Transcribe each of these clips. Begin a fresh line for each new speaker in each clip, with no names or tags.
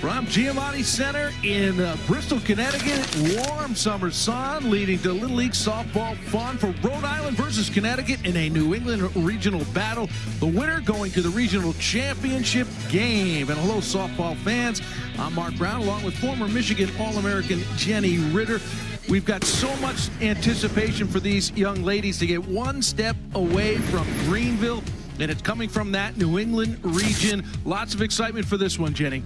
From Giamatti Center in Bristol, Connecticut, warm summer sun leading to Little League softball fun for Rhode Island versus Connecticut in a New England regional battle. The winner going to the regional championship game. And hello, softball fans. I'm Mark Brown, along with former Michigan All-American Jenny Ritter. We've got so much anticipation for these young ladies to get one step away from Greenville, and it's coming from that New England region. Lots of excitement for this one, Jenny.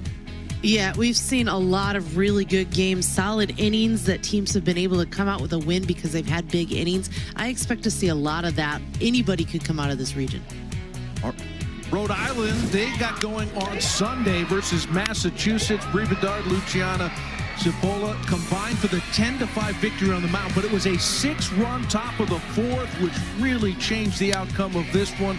Yeah, we've seen a lot of really good games, solid innings that teams have been able to come out with a win because they've had big innings. I expect to see a lot of that. Anybody could come out of this region.
Rhode Island, they got going on Sunday versus Massachusetts. Brie Bedard, Luciana Cipolla combined for the 10-5 victory on the mound, but it was a 6-run top of the fourth, which really changed the outcome of this one.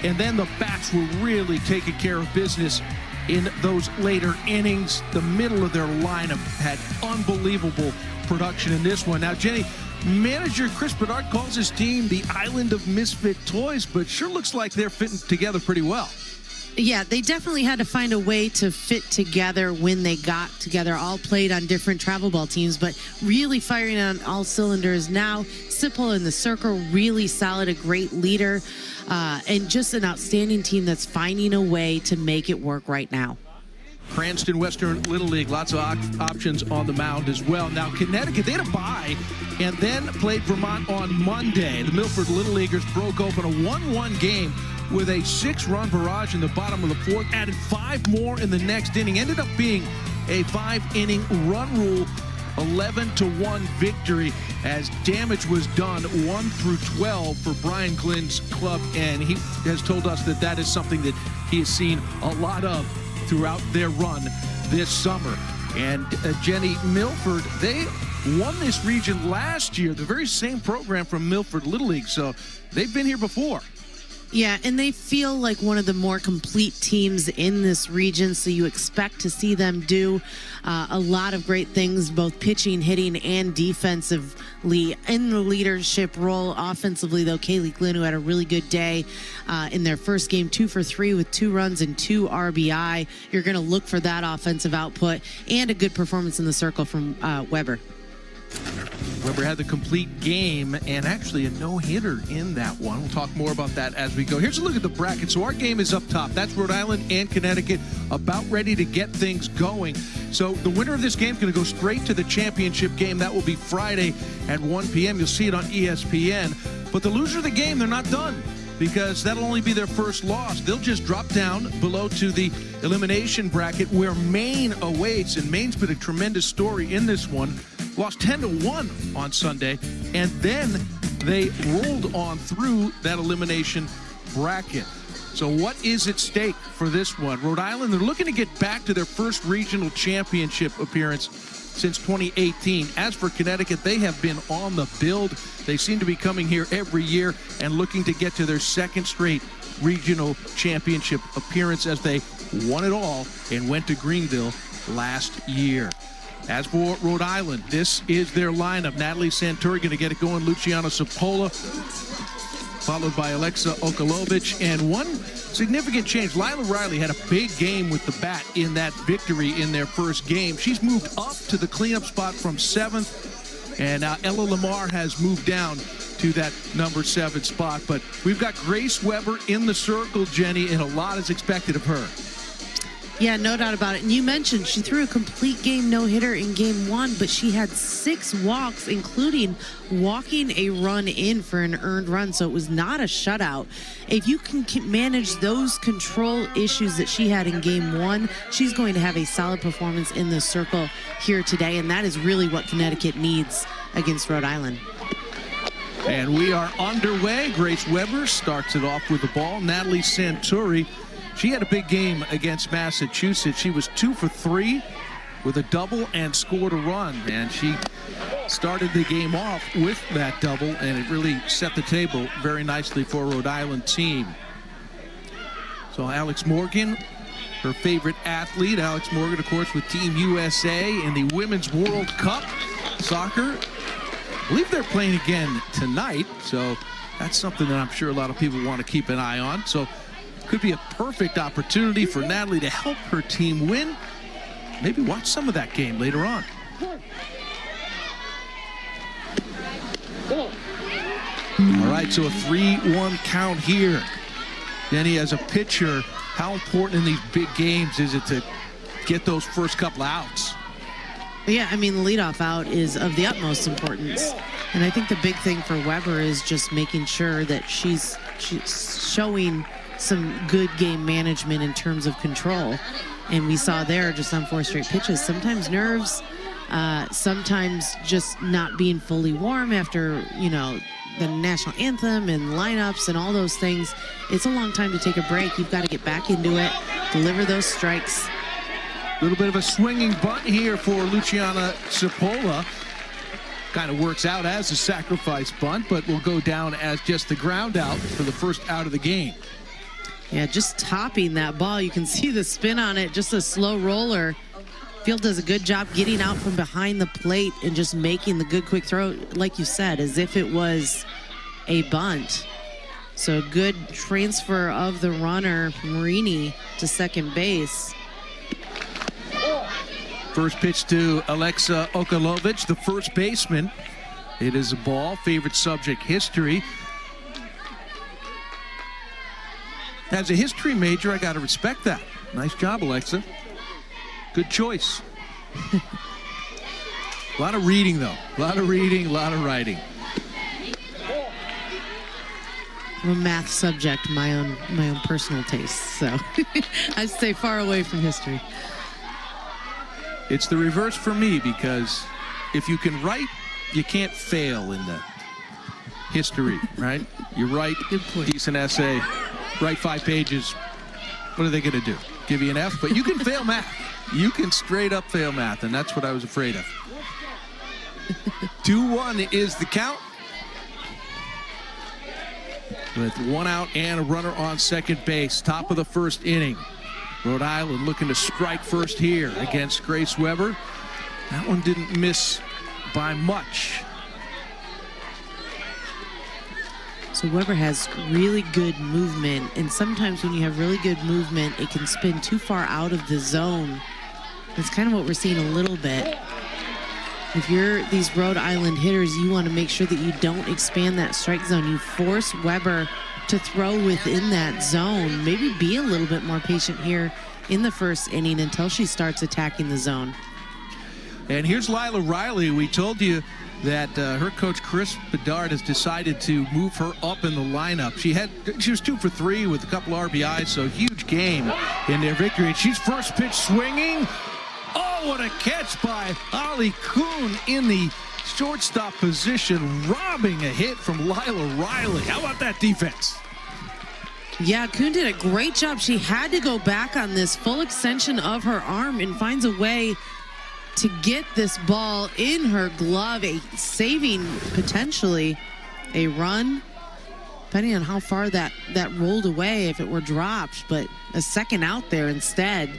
And then the bats were really taking care of business in those later innings. The middle of their lineup had unbelievable production in this one. Now, Jenny, manager Chris Bedard calls his team the Island of Misfit Toys, but sure looks like they're fitting together pretty well.
Yeah, they definitely had to find a way to fit together when they got together. All played on different travel ball teams, but really firing on all cylinders now. Cipolla in the circle, really solid, a great leader, and just an outstanding team that's finding a way to make it work right now.
Cranston Western Little League, lots of options on the mound as well. Now, Connecticut, they had a bye and then played Vermont on Monday. The Milford Little Leaguers broke open a 1-1 game with a 6-run barrage in the bottom of the fourth, added 5 more in the next inning. Ended up being a 5-inning run rule, 11-1 victory as damage was done 1 through 12 for Brian Glynn's club, and he has told us that that is something that he has seen a lot of throughout their run this summer. And Jenny, Milford, they won this region last year, the very same program from Milford Little League, so they've been here before.
Yeah, and they feel like one of the more complete teams in this region, so you expect to see them do a lot of great things, both pitching, hitting, and defensively in the leadership role. Offensively, though, Kaylee Glynn, who had a really good day in their first game, 2 for 3 with 2 runs and 2 RBI. You're going to look for that offensive output and a good performance in the circle from Weber.
Weber had the complete game and actually a no-hitter in that one. We'll talk more about that as we go. Here's a look at the bracket. So our game is up top. That's Rhode Island and Connecticut about ready to get things going. So the winner of this game is going to go straight to the championship game. That will be Friday at 1 p.m. You'll see it on ESPN. But the loser of the game, they're not done, because that'll only be their first loss. They'll just drop down below to the elimination bracket where Maine awaits. And Maine's been a tremendous story in this one. Lost 10-1 on Sunday, and then they rolled on through that elimination bracket. So what is at stake for this one? Rhode Island, they're looking to get back to their first regional championship appearance since 2018. As for Connecticut, they have been on the build. They seem to be coming here every year and looking to get to their second straight regional championship appearance as they won it all and went to Greenville last year. As for Rhode Island, this is their lineup. Natalie Santuri going to get it going. Luciana Cipolla, followed by Alexa Okalovic. And one significant change, Lila Riley had a big game with the bat in that victory in their first game. She's moved up to the cleanup spot from 7th. And Ella Lamar has moved down to that number 7 spot. But we've got Grace Weber in the circle, Jenny, and a lot is expected of her.
Yeah, no doubt about it. And you mentioned she threw a complete game no-hitter in game 1, but she had 6 walks, including walking a run in for an earned run, so it was not a shutout. If you can manage those control issues that she had in game 1, she's going to have a solid performance in the circle here today, and that is really what Connecticut needs against Rhode Island.
And we are underway. Grace Weber starts it off with the ball. Natalie Santuri, she had a big game against Massachusetts. She was 2 for 3 with a double and scored a run. And she started the game off with that double, and it really set the table very nicely for a Rhode Island team. So Alex Morgan, her favorite athlete. Alex Morgan, of course, with Team USA in the Women's World Cup soccer. I believe they're playing again tonight, so that's something that I'm sure a lot of people want to keep an eye on. So could be a perfect opportunity for Natalie to help her team win. maybe watch some of that game later on. All right, so a 3-1 count here. Denny, as a pitcher, how important in these big games is it to get those first couple outs?
Yeah, I mean, the leadoff out is of the utmost importance. And I think the big thing for Weber is just making sure that she's showing some good game management in terms of control. And we saw there just on 4 straight pitches, sometimes nerves, sometimes just not being fully warm after, you know, the national anthem and lineups and all those things. It's a long time to take a break. You've got to get back into it, deliver those strikes.
A little bit of a swinging bunt here for Luciana Cipolla. Kind of works out as a sacrifice bunt, but will go down as just the ground out for the first out of the game.
Yeah, just topping that ball. You can see the spin on it, just a slow roller. Field does a good job getting out from behind the plate and just making the good quick throw, like you said, as if it was a bunt. So good transfer of the runner, Marini, to second base.
First pitch to Alexa Okalovic, the first baseman. It is a ball. Favorite subject, history. As a history major, I got to respect that. Nice job, Alexa. Good choice. A lot of reading, though. A lot of reading, a lot of writing.
I'm a math subject, my own personal taste, so I stay far away from history.
It's the reverse for me, because if you can write, you can't fail in the history, right? You write, decent essay, write 5 pages. What are they going to do? Give you an F? But you can fail math. You can straight up fail math, and that's what I was afraid of. 2-1 is the count. With 1 out and a runner on second base. Top of the first inning. Rhode Island looking to strike first here against Grace Weber. That one didn't miss by much.
So Weber has really good movement, and sometimes when you have really good movement, it can spin too far out of the zone. That's kind of what we're seeing a little bit. If you're these Rhode Island hitters, you want to make sure that you don't expand that strike zone. You force Weber to throw within that zone. Maybe be a little bit more patient here in the first inning until she starts attacking the zone.
And here's Lila Riley. We told you that her coach Chris Bedard has decided to move her up in the lineup. She was 2 for 3 with a couple RBIs, so huge game in their victory. And she's first pitch swinging. Oh, what a catch by Ali Kuhn in the shortstop position, robbing a hit from Lila Riley. How about that defense?
Yeah, Kuhn did a great job. She had to go back on this full extension of her arm and finds a way to get this ball in her glove, saving potentially a run, depending on how far that rolled away if it were dropped, but a second out there instead.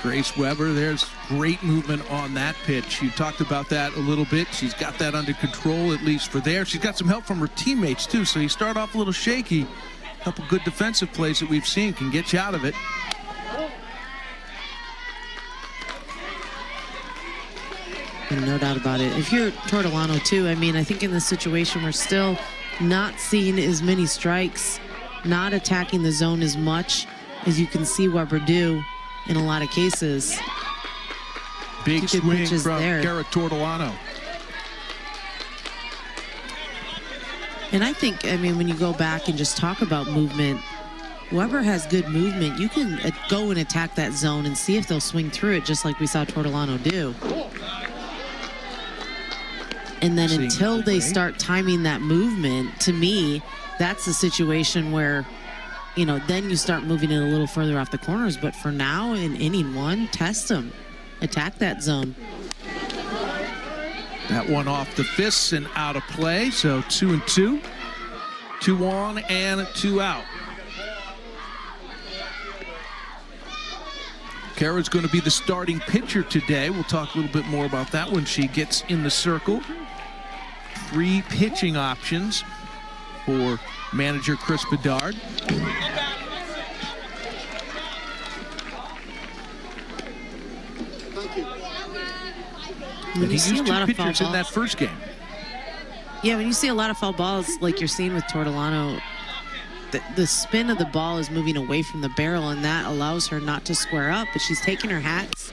Grace Weber, there's great movement on that pitch. You talked about that a little bit. She's got that under control, at least for there. She's got some help from her teammates, too, so you start off a little shaky. A couple good defensive plays that we've seen can get you out of it.
No doubt about it. If you're Tortolano, too, I mean, I think in this situation we're still not seeing as many strikes, not attacking the zone as much as you can see Weber do in a lot of cases.
Big swing from Garrett Tortolano.
And I think, I mean, when you go back and just talk about movement, Weber has good movement. You can go and attack that zone and see if they'll swing through it, just like we saw Tortolano do. And then until they start timing that movement, to me, that's a situation where, you know, then you start moving it a little further off the corners. But for now, in inning 1, test them. Attack that zone.
That one off the fists and out of play. So 2-2. 2 on and 2 out. Kara's going to be the starting pitcher today. We'll talk a little bit more about that when she gets in the circle. 3 pitching options for manager Chris Bedard. And he used 2 pitchers in that first game.
Yeah, when you see a lot of foul balls like you're seeing with Tortolano, the spin of the ball is moving away from the barrel, and that allows her not to square up, but she's taking her hats.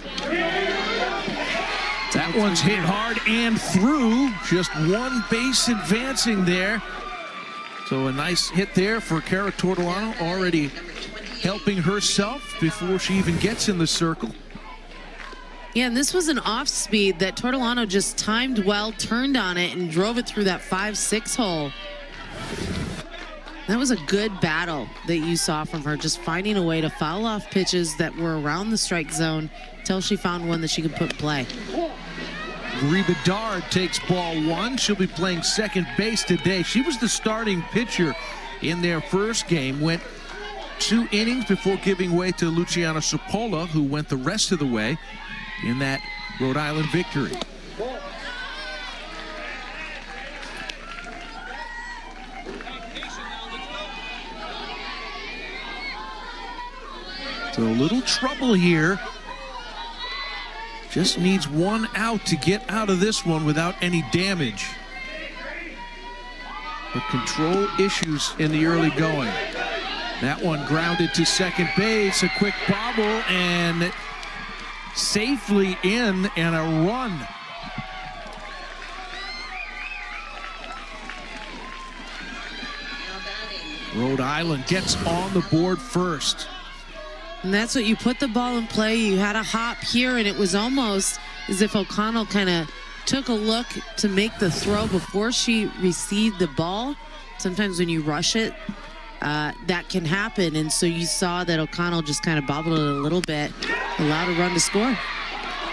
That one's hit hard and through. Just one base advancing there. So a nice hit there for Kara Tortolano, already helping herself before she even gets in the circle.
Yeah, and this was an off speed that Tortolano just timed well, turned on it, and drove it through that 5-6 hole. That was a good battle that you saw from her, just finding a way to foul off pitches that were around the strike zone until she found one that she could put in play.
Marie Bedard takes ball 1. She'll be playing second base today. She was the starting pitcher in their first game. Went 2 innings before giving way to Luciana Cipolla, who went the rest of the way in that Rhode Island victory. So a little trouble here. Just needs 1 out to get out of this one without any damage. But control issues in the early going. That one grounded to second base. A quick bobble and safely in, and a run. Rhode Island gets on the board first.
And that's what you put the ball in play. You had a hop here, and it was almost as if O'Connell kind of took a look to make the throw before she received the ball. Sometimes when you rush it, that can happen. And so you saw that O'Connell just kind of bobbled it a little bit, allowed a run to score.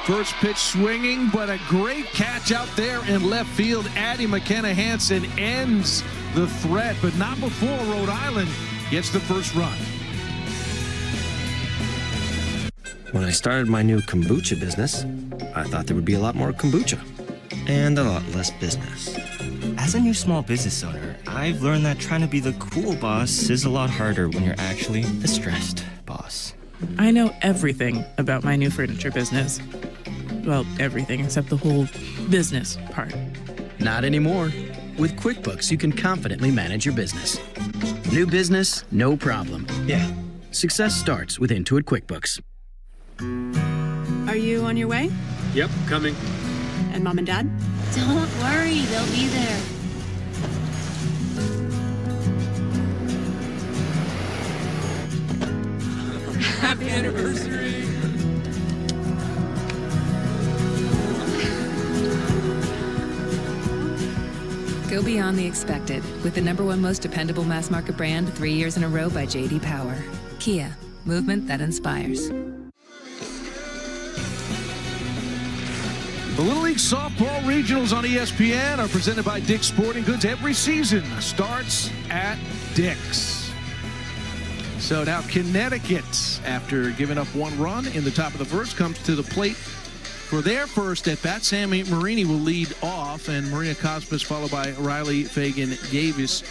First pitch swinging, but a great catch out there in left field. Addie McKenna Hansen ends the threat, but not before Rhode Island gets the first run.
When I started my new kombucha business, I thought there would be a lot more kombucha and a lot less business.
As a new small business owner, I've learned that trying to be the cool boss is a lot harder when you're actually the stressed boss.
I know everything about my new furniture business. Well, everything except the whole business part.
Not anymore. With QuickBooks, you can confidently manage your business. New business, no problem.
Yeah.
Success starts with Intuit QuickBooks.
Are you on your way?
Yep, coming.
And Mom and Dad?
Don't worry, they'll be there.
Happy anniversary!
Go beyond the expected with the #1 most dependable mass market brand 3 years in a row by J.D. Power. Kia, movement that inspires.
The Little League Softball Regionals on ESPN are presented by Dick's Sporting Goods. Every season starts at Dick's. So now Connecticut, after giving up 1 run in the top of the first, comes to the plate for their first at bat. Sammy Marini will lead off, and Maria Cosmas followed by Riley Fagan Davis.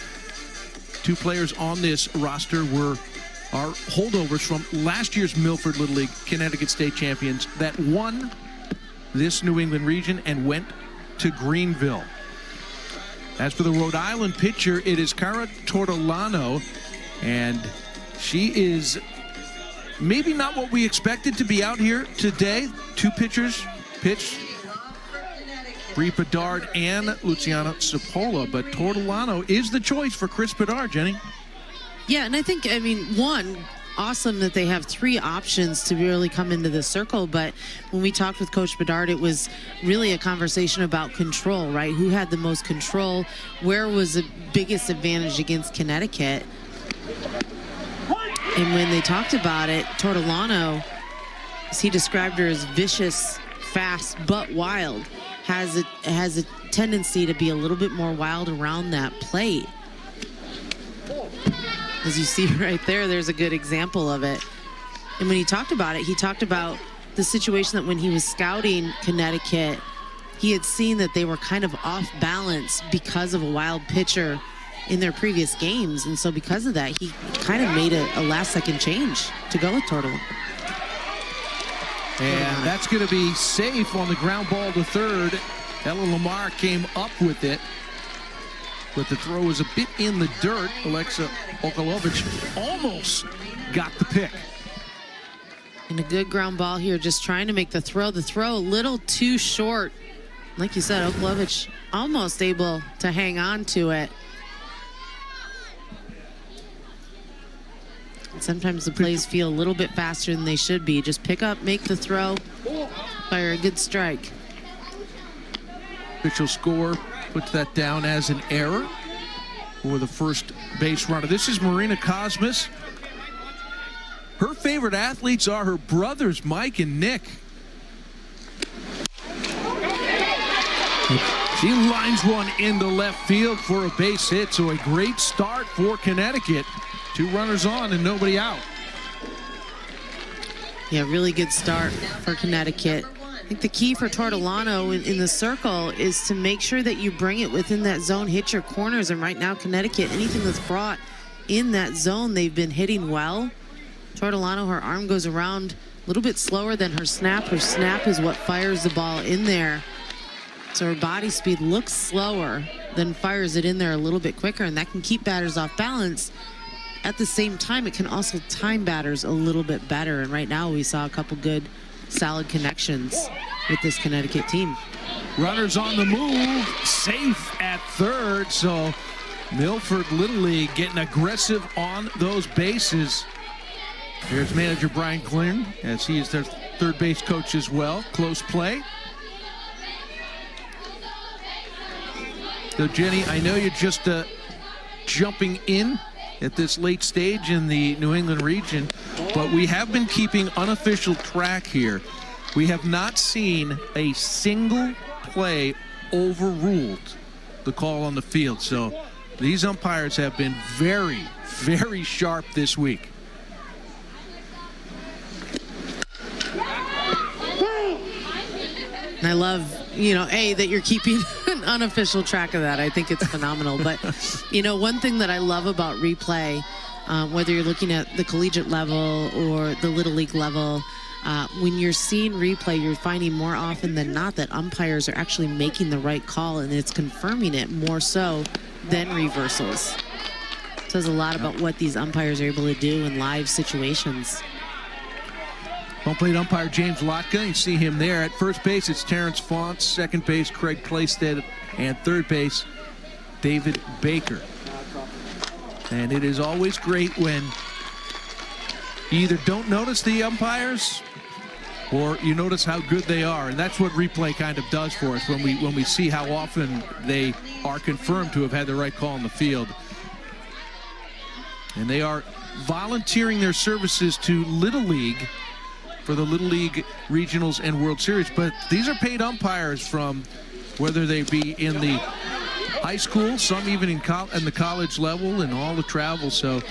2 players on this roster are holdovers from last year's Milford Little League Connecticut State Champions that won this New England region and went to Greenville. As for the Rhode Island pitcher, it is Kara Tortolano, and she is maybe not what we expected to be out here today. 2 pitchers pitched, Brie Bedard and Luciana Cipolla, but Tortolano is the choice for Chris Bedard, Jenny.
Yeah, and I think, one, awesome that they have 3 options to really come into the circle, but when we talked with Coach Bedard, it was really a conversation about control, right? Who had the most control? Where was the biggest advantage against Connecticut? And when they talked about it, Tortolano, as he described her as vicious, fast, but wild, has a tendency to be a little bit more wild around that plate. As you see right there, there's a good example of it. And when he talked about it, he talked about the situation that when he was scouting Connecticut, he had seen that they were kind of off balance because of a wild pitcher in their previous games. And so because of that, he kind of made a last-second change to go with Tortolano.
And that's going to be safe on the ground ball to third. Ella Lamar came up with it, but the throw was a bit in the dirt. Alexa Okalovic almost got the pick.
And a good ground ball here, just trying to make the throw. The throw a little too short. Like you said, Okalovic almost able to hang on to it. And sometimes the plays feel a little bit faster than they should be. Just pick up, make the throw, fire a good strike.
Official score puts that down as an error for the first base runner. This is Marina Cosmas. Her favorite athletes are her brothers, Mike and Nick. She lines one into left field for a base hit, so a great start for Connecticut. 2 runners on and nobody out.
Yeah, really good start for Connecticut. I think the key for Tortolano in the circle is to make sure that you bring it within that zone, hit your corners, and right now Connecticut, anything that's brought in that zone, they've been hitting well. Tortolano, her arm goes around a little bit slower than her snap. Her snap is what fires the ball in there. So her body speed looks slower, then fires it in there a little bit quicker, and that can keep batters off balance. At the same time, it can also time batters a little bit better. And right now we saw a couple good, solid connections with this Connecticut team.
Runners on the move, safe at third. So Milford Little League getting aggressive on those bases. Here's manager Brian Glynn, as he is their third base coach as well. Close play. So Jenny, I know you're just jumping in at this late stage in the New England region, but we have been keeping unofficial track here. We have not seen a single play overruled the call on the field. So these umpires have been very, very sharp this week.
And I love, that you're keeping an unofficial track of that. I think it's phenomenal. But, one thing that I love about replay, whether you're looking at the collegiate level or the Little League level, when you're seeing replay, you're finding more often than not that umpires are actually making the right call, and it's confirming it more so than reversals. It says a lot about what these umpires are able to do in live situations.
Home plate umpire James Lotka, you see him there. At first base, it's Terrence Fonts. Second base, Craig Playstead. And third base, David Baker. And it is always great when you either don't notice the umpires or you notice how good they are. And that's what replay kind of does for us when we see how often they are confirmed to have had the right call on the field. And they are volunteering their services to Little League for the Little League Regionals and World Series. But these are paid umpires from whether they be in the high school, some even in the college level, and all the travel. So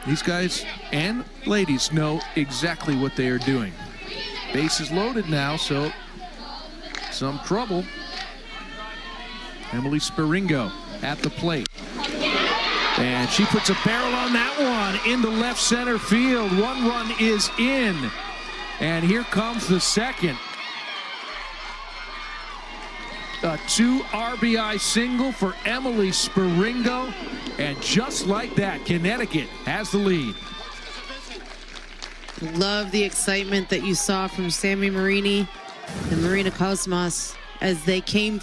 these guys and ladies know exactly what they are doing. Base is loaded now, so some trouble. Emily Sparingo at the plate. And she puts a barrel on that one into left center field. 1 run is in. And here comes the second. A 2 RBI single for Emily Sparingo. And just like that, Connecticut has the lead.
Love the excitement that you saw from Sammy Marini and Marina Cosmas as they came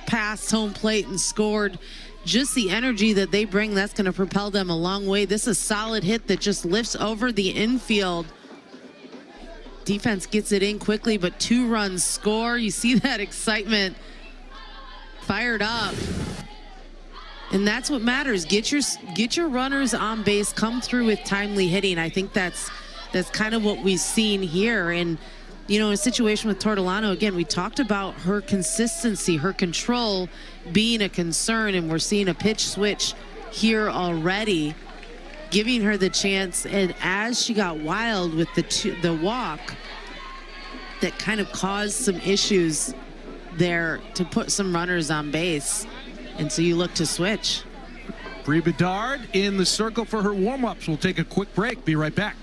past home plate and scored. Just the energy that they bring, that's going to propel them a long way. This is a solid hit that just lifts over the infield. Defense gets it in quickly, but 2 runs score. You see that excitement fired up. And that's what matters. Get your runners on base, come through with timely hitting. I think that's kind of what we've seen here. And in a situation with Tortolano, again, we talked about her consistency, her control being a concern, and we're seeing a pitch switch here already, giving her the chance. And as she got wild with the walk, that kind of caused some issues there to put some runners on base. And so you look to switch.
Bree Bedard in the circle for her warm-ups. We'll take a quick break. Be right back.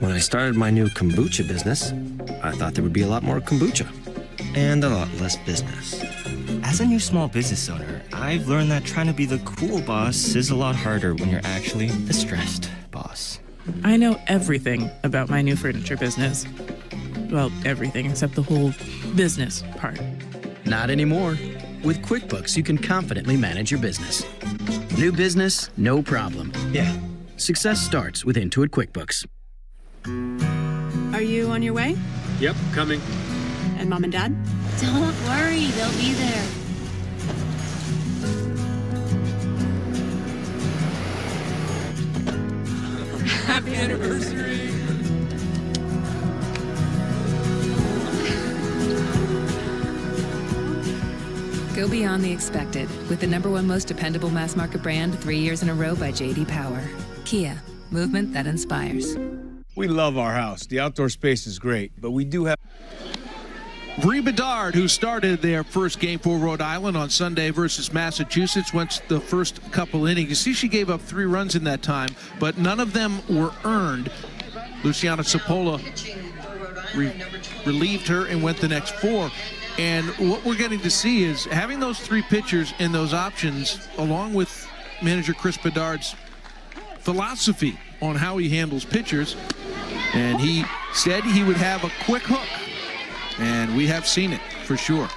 When I started my new kombucha business, I thought there would be a lot more kombucha and a lot less business.
As a new small business owner, I've learned that trying to be the cool boss is a lot harder when you're actually the stressed boss.
I know everything about my new furniture business. Well, everything except the whole business part.
Not anymore. With QuickBooks, you can confidently manage your business. New business, no problem.
Yeah.
Success starts with Intuit QuickBooks.
Are you on your way?
Yep, coming.
And Mom and Dad?
Don't worry, they'll be there.
Happy anniversary!
Go beyond the expected with the #1 most dependable mass market brand 3 years in a row by J.D. Power. Kia, movement that inspires.
We love our house. The outdoor space is great, but we do have...
Bree Bedard, who started their first game for Rhode Island on Sunday versus Massachusetts, went the first couple innings. You see she gave up 3 runs in that time, but none of them were earned. Luciana Cipolla relieved her and went the next 4. And what we're getting to see is having those 3 pitchers and those options, along with manager Chris Bedard's philosophy on how he handles pitchers. And he said he would have a quick hook. And we have seen it for sure.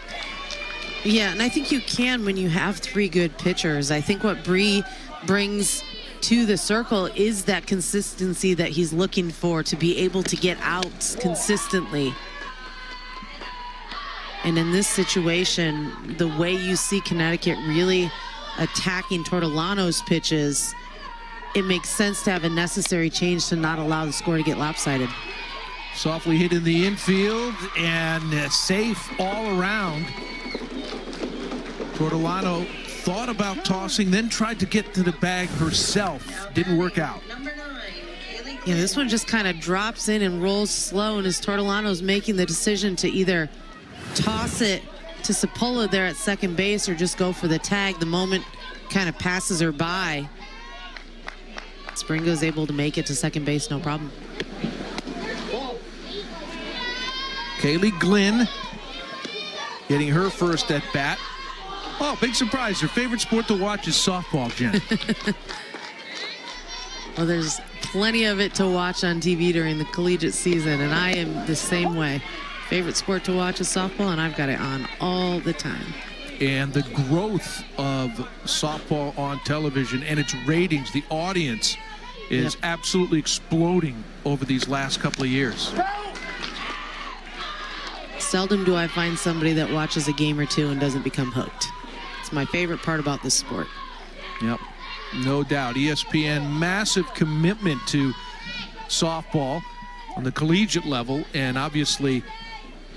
Yeah, and I think you can when you have 3 good pitchers. I think what Bree brings to the circle is that consistency that he's looking for, to be able to get outs consistently. And in this situation, the way you see Connecticut really attacking Tortolano's pitches, it makes sense to have a necessary change to not allow the score to get lopsided.
Softly hit in the infield and safe all around. Tortolano thought about tossing, then tried to get to the bag herself. Didn't work out.
Yeah, this one just kind of drops in and rolls slow, and as Tortolano's making the decision to either toss it to Cipolla there at second base or just go for the tag, the moment kind of passes her by. Springo's able to make it to second base, no problem.
Kaylee Glynn getting her first at bat. Oh, big surprise. Her favorite sport to watch is softball, Jen.
Well, there's plenty of it to watch on TV during the collegiate season, and I am the same way. Favorite sport to watch is softball, and I've got it on all the time.
And the growth of softball on television and its ratings, the audience is absolutely exploding over these last couple of years.
Seldom do I find somebody that watches a game or 2 and doesn't become hooked. It's my favorite part about this sport.
Yep, no doubt. ESPN, massive commitment to softball on the collegiate level, and obviously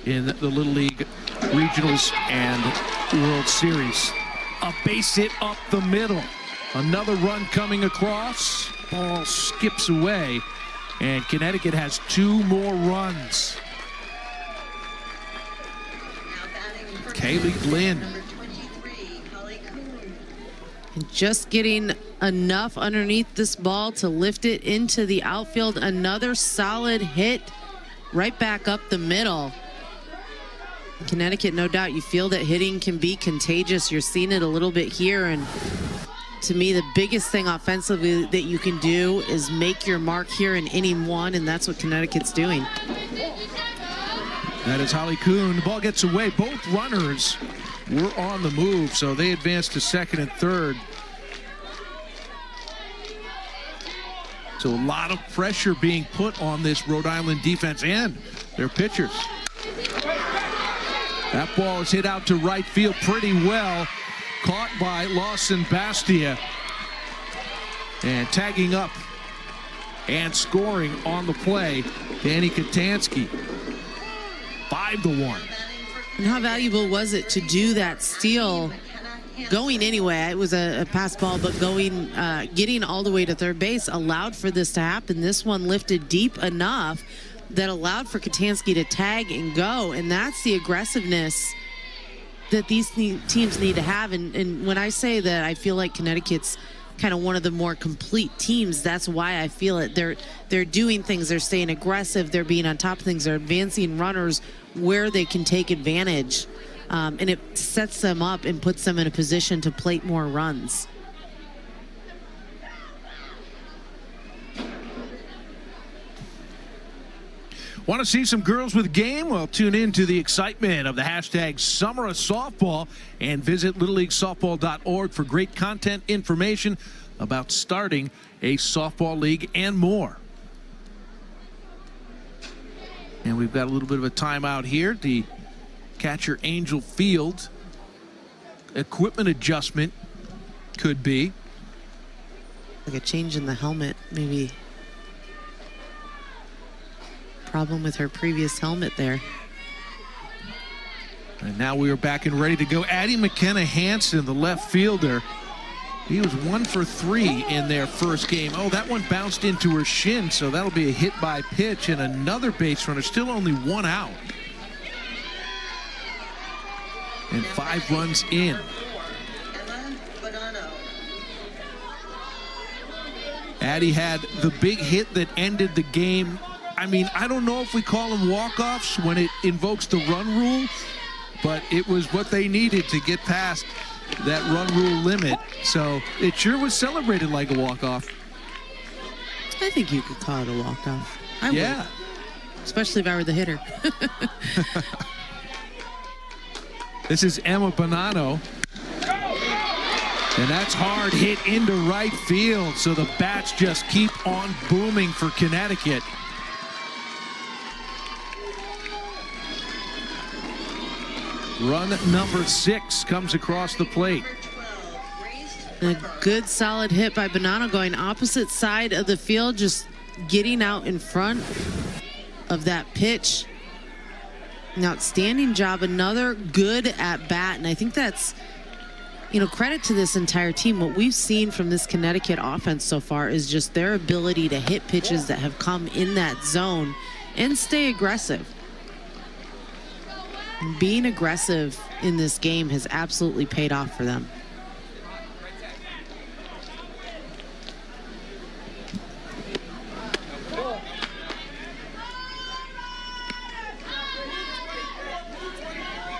in the Little League Regionals and World Series. A base hit up the middle. Another run coming across. Ball skips away, and Connecticut has 2 more runs. Kaylee Glynn.
And just getting enough underneath this ball to lift it into the outfield. Another solid hit right back up the middle. Connecticut, no doubt, you feel that hitting can be contagious. You're seeing it a little bit here, and to me, the biggest thing offensively that you can do is make your mark here in inning 1, and that's what Connecticut's doing.
That is Holly Kuhn. The ball gets away. Both runners were on the move, so they advance to second and third. So a lot of pressure being put on this Rhode Island defense and their pitchers. That ball is hit out to right field pretty well. Caught by Lawson Bastia. And tagging up and scoring on the play, Danny Katansky. 5-1.
And how valuable was it to do that steal going anyway? It was a pass ball, but going, getting all the way to third base allowed for this to happen. This one lifted deep enough that allowed for Katansky to tag and go, and that's the aggressiveness that these teams need to have. And when I say that I feel like Connecticut's kind of one of the more complete teams. That's why I feel it. They're doing things. They're staying aggressive. They're being on top of things. They're advancing runners where they can take advantage. And it sets them up and puts them in a position to plate more runs.
Want to see some girls with game? Well, tune in to the excitement of the hashtag Summer of Softball and visit LittleLeagueSoftball.org for great content information about starting a softball league and more. And we've got a little bit of a timeout here. The catcher Angel Field equipment adjustment could be.
Like a change in the helmet, maybe. Problem with her previous helmet there.
And now we are back and ready to go. Addie McKenna Hansen, the left fielder. He was 1 for 3 in their first game. Oh, that one bounced into her shin, so that'll be a hit by pitch and another base runner. Still only 1 out. And 5 runs in. Addie had the big hit that ended the game. I mean, I don't know if we call them walk-offs when it invokes the run rule, but it was what they needed to get past that run rule limit. So it sure was celebrated like a walk-off.
I think you could call it a walk-off. I would. Especially if I were the hitter.
This is Emma Bonanno. And that's hard hit into right field. So the bats just keep on booming for Connecticut. Run number 6 comes across the plate.
A good solid hit by Bonanno going opposite side of the field, just getting out in front of that pitch. An outstanding job, another good at bat, and I think that's, you know, credit to this entire team. What we've seen from this Connecticut offense so far is just their ability to hit pitches that have come in that zone and stay aggressive. Being aggressive in this game has absolutely paid off for them.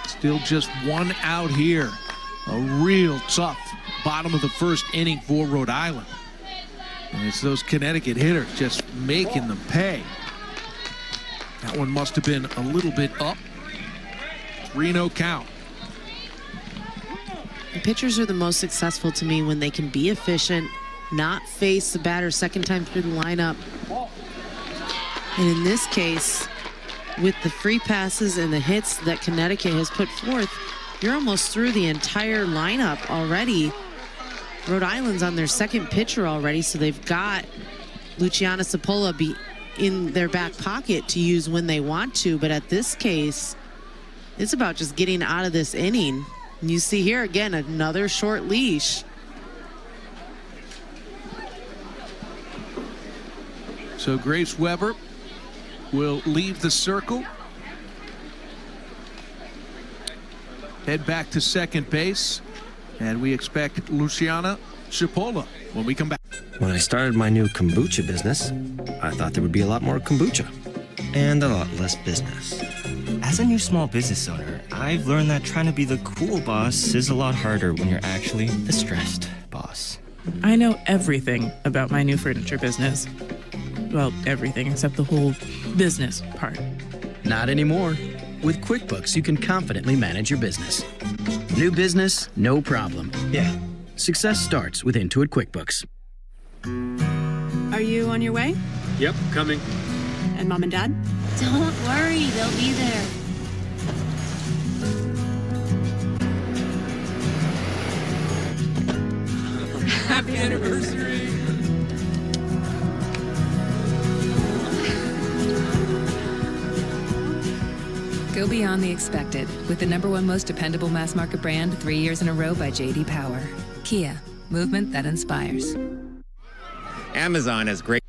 Still just 1 out here. A real tough bottom of the first inning for Rhode Island. And it's those Connecticut hitters just making them pay. That one must have been a little bit up. 3-0 count.
The pitchers are the most successful to me when they can be efficient, not face the batter second time through the lineup. And in this case, with the free passes and the hits that Connecticut has put forth, you're almost through the entire lineup already. Rhode Island's on their second pitcher already, so they've got Luciana Cipolla be in their back pocket to use when they want to. But at this case, it's about just getting out of this inning. And you see here again, another short leash.
So Grace Weber will leave the circle. Head back to second base. And we expect Luciana Cipolla when we come back.
When I started my new kombucha business, I thought there would be a lot more kombucha and a lot less business.
As a new small business owner, I've learned that trying to be the cool boss is a lot harder when you're actually the stressed boss.
I know everything about my new furniture business. Well, everything except the whole business part.
Not anymore. With QuickBooks, you can confidently manage your business. New business, no problem.
Yeah.
Success starts with Intuit QuickBooks.
Are you on your way?
Yep, coming.
And Mom and Dad?
Don't worry, they'll be there.
Happy anniversary!
Go beyond the expected with the #1 most dependable mass market brand 3 years in a row by J.D. Power. Kia, movement that inspires.
Amazon has great.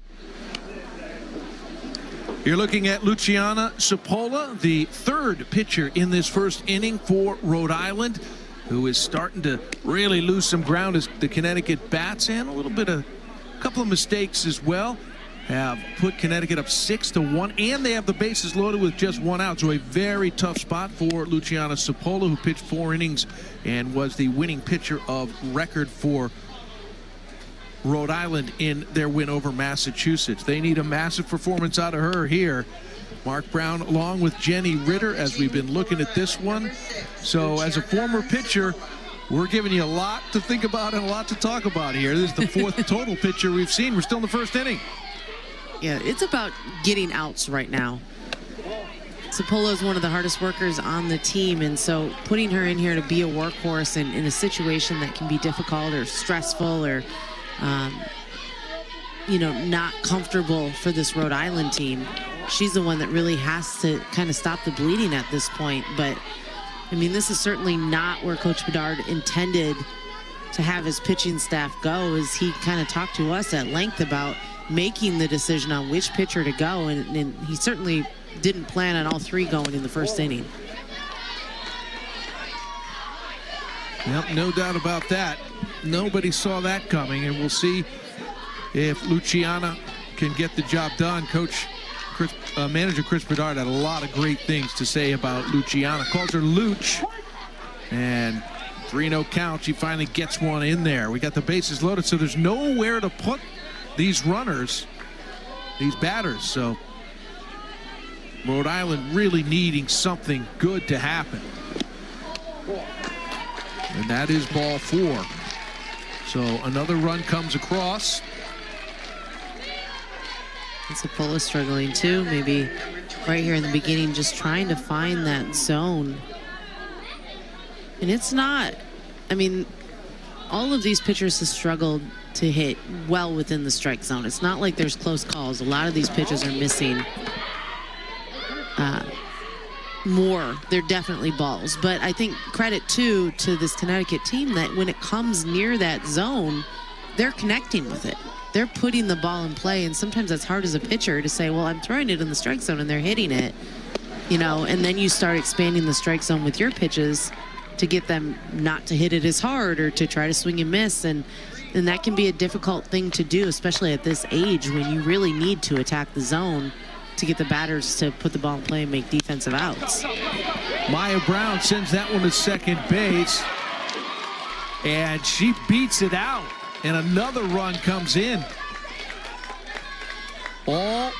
You're looking at Luciana Cipolla, the third pitcher in this first inning for Rhode Island. who is starting to really lose some ground as the Connecticut bats, and a couple of mistakes as well, have put Connecticut up 6-1, and they have the bases loaded with just 1 out. So a very tough spot for Luciana Cipolla, who pitched 4 innings and was the winning pitcher of record for Rhode Island in their win over Massachusetts. They need a massive performance out of her here. Mark Brown along with Jenny Ritter as we've been looking at this one. So as a former pitcher, we're giving you a lot to think about and a lot to talk about here. This is the 4th total pitcher we've seen. We're still in the 1st inning.
Yeah, it's about getting outs right now. Cipolla is one of the hardest workers on the team, and so putting her in here to be a workhorse in a situation that can be difficult or stressful or not comfortable for this Rhode Island team. She's the one that really has to kind of stop the bleeding at this point. But, I mean, this is certainly not where Coach Bedard intended to have his pitching staff go, as he kind of talked to us at length about making the decision on which pitcher to go, and he certainly didn't plan on all 3 going in the 1st inning.
Yep, no doubt about that. Nobody saw that coming, and we'll see if Luciana can get the job done. Manager Chris Bedard had a lot of great things to say about Luciana. Calls her Luch, and 3-0 count. She finally gets one in there. We got the bases loaded, so there's nowhere to put these runners, these batters. So Rhode Island really needing something good to happen. And that is ball 4. So another run comes across.
And Cipolla struggling too, maybe right here in the beginning, just trying to find that zone. And it's not, I mean, all of these pitchers have struggled to hit well within the strike zone. It's not like there's close calls. A lot of these pitches are missing more. They're definitely balls. But I think credit too to this Connecticut team that when it comes near that zone, they're connecting with it. They're putting the ball in play, and sometimes that's hard as a pitcher to say, well, I'm throwing it in the strike zone and they're hitting it, and then you start expanding the strike zone with your pitches to get them not to hit it as hard or to try to swing and miss, and that can be a difficult thing to do, especially at this age when you really need to attack the zone to get the batters to put the ball in play and make defensive outs.
Maya Brown sends that one to second base, and she beats it out, and another run comes in. All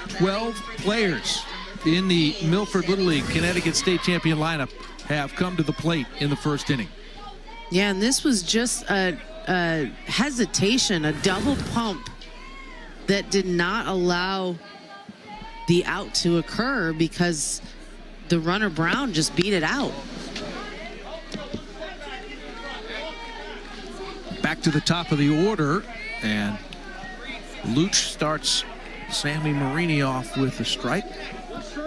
12 players in the Milford Little League Connecticut State Champion lineup have come to the plate in the 1st inning.
Yeah, and this was just a hesitation, a double pump that did not allow the out to occur because the runner Brown just beat it out.
Back to the top of the order, and Luch starts Sammy Marini off with a strike.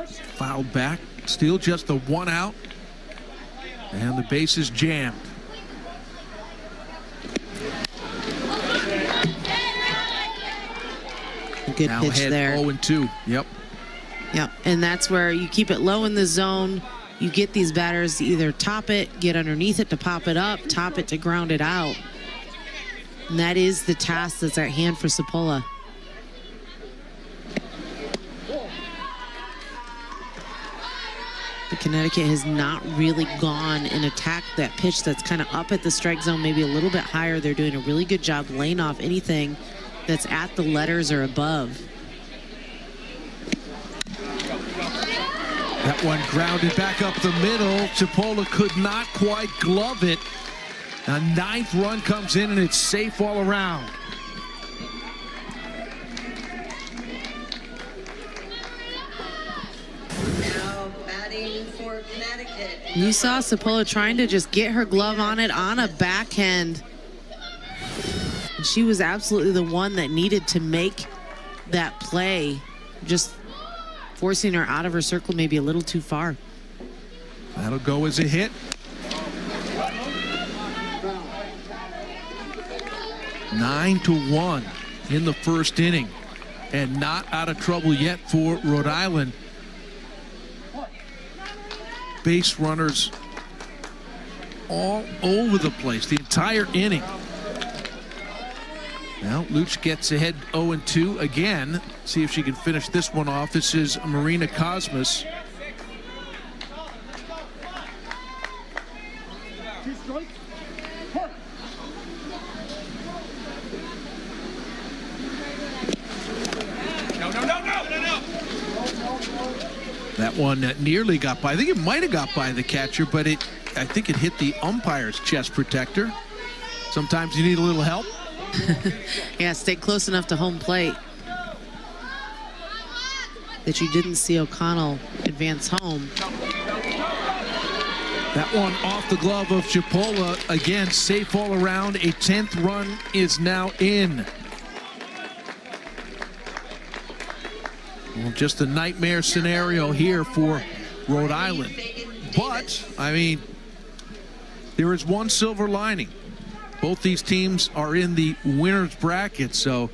Fouled back, still just the 1 out, and the base is jammed.
Good
now
pitch there.
0-2. Yep.
Yep, and that's where you keep it low in the zone. You get these batters to either top it, get underneath it to pop it up, top it to ground it out. And that is the task that's at hand for Cipolla. But Connecticut has not really gone and attacked that pitch that's kind of up at the strike zone, maybe a little bit higher. They're doing a really good job laying off anything that's at the letters or above.
That one grounded back up the middle. Cipolla could not quite glove it. A 9th run comes in, and it's safe all around.
Now batting for Connecticut.
You saw Cipolla trying to just get her glove on it on a backhand. And she was absolutely the one that needed to make that play, just forcing her out of her circle maybe a little too far.
That'll go as a hit. 9-1 in the 1st inning, and not out of trouble yet for Rhode Island. Base runners all over the place the entire inning. Now Luch gets ahead 0-2 again. See if she can finish this one off. This is Marina Cosmas. That one nearly got by. I think it might have got by the catcher, but I think it hit the umpire's chest protector. Sometimes you need a little help.
Yeah, stay close enough to home plate that you didn't see O'Connell advance home.
That one off the glove of Chipola. Again, safe all around. A 10th run is now in. Well, just a nightmare scenario here for Rhode Island. But, I mean, there is one silver lining. Both these teams are in the winner's bracket, so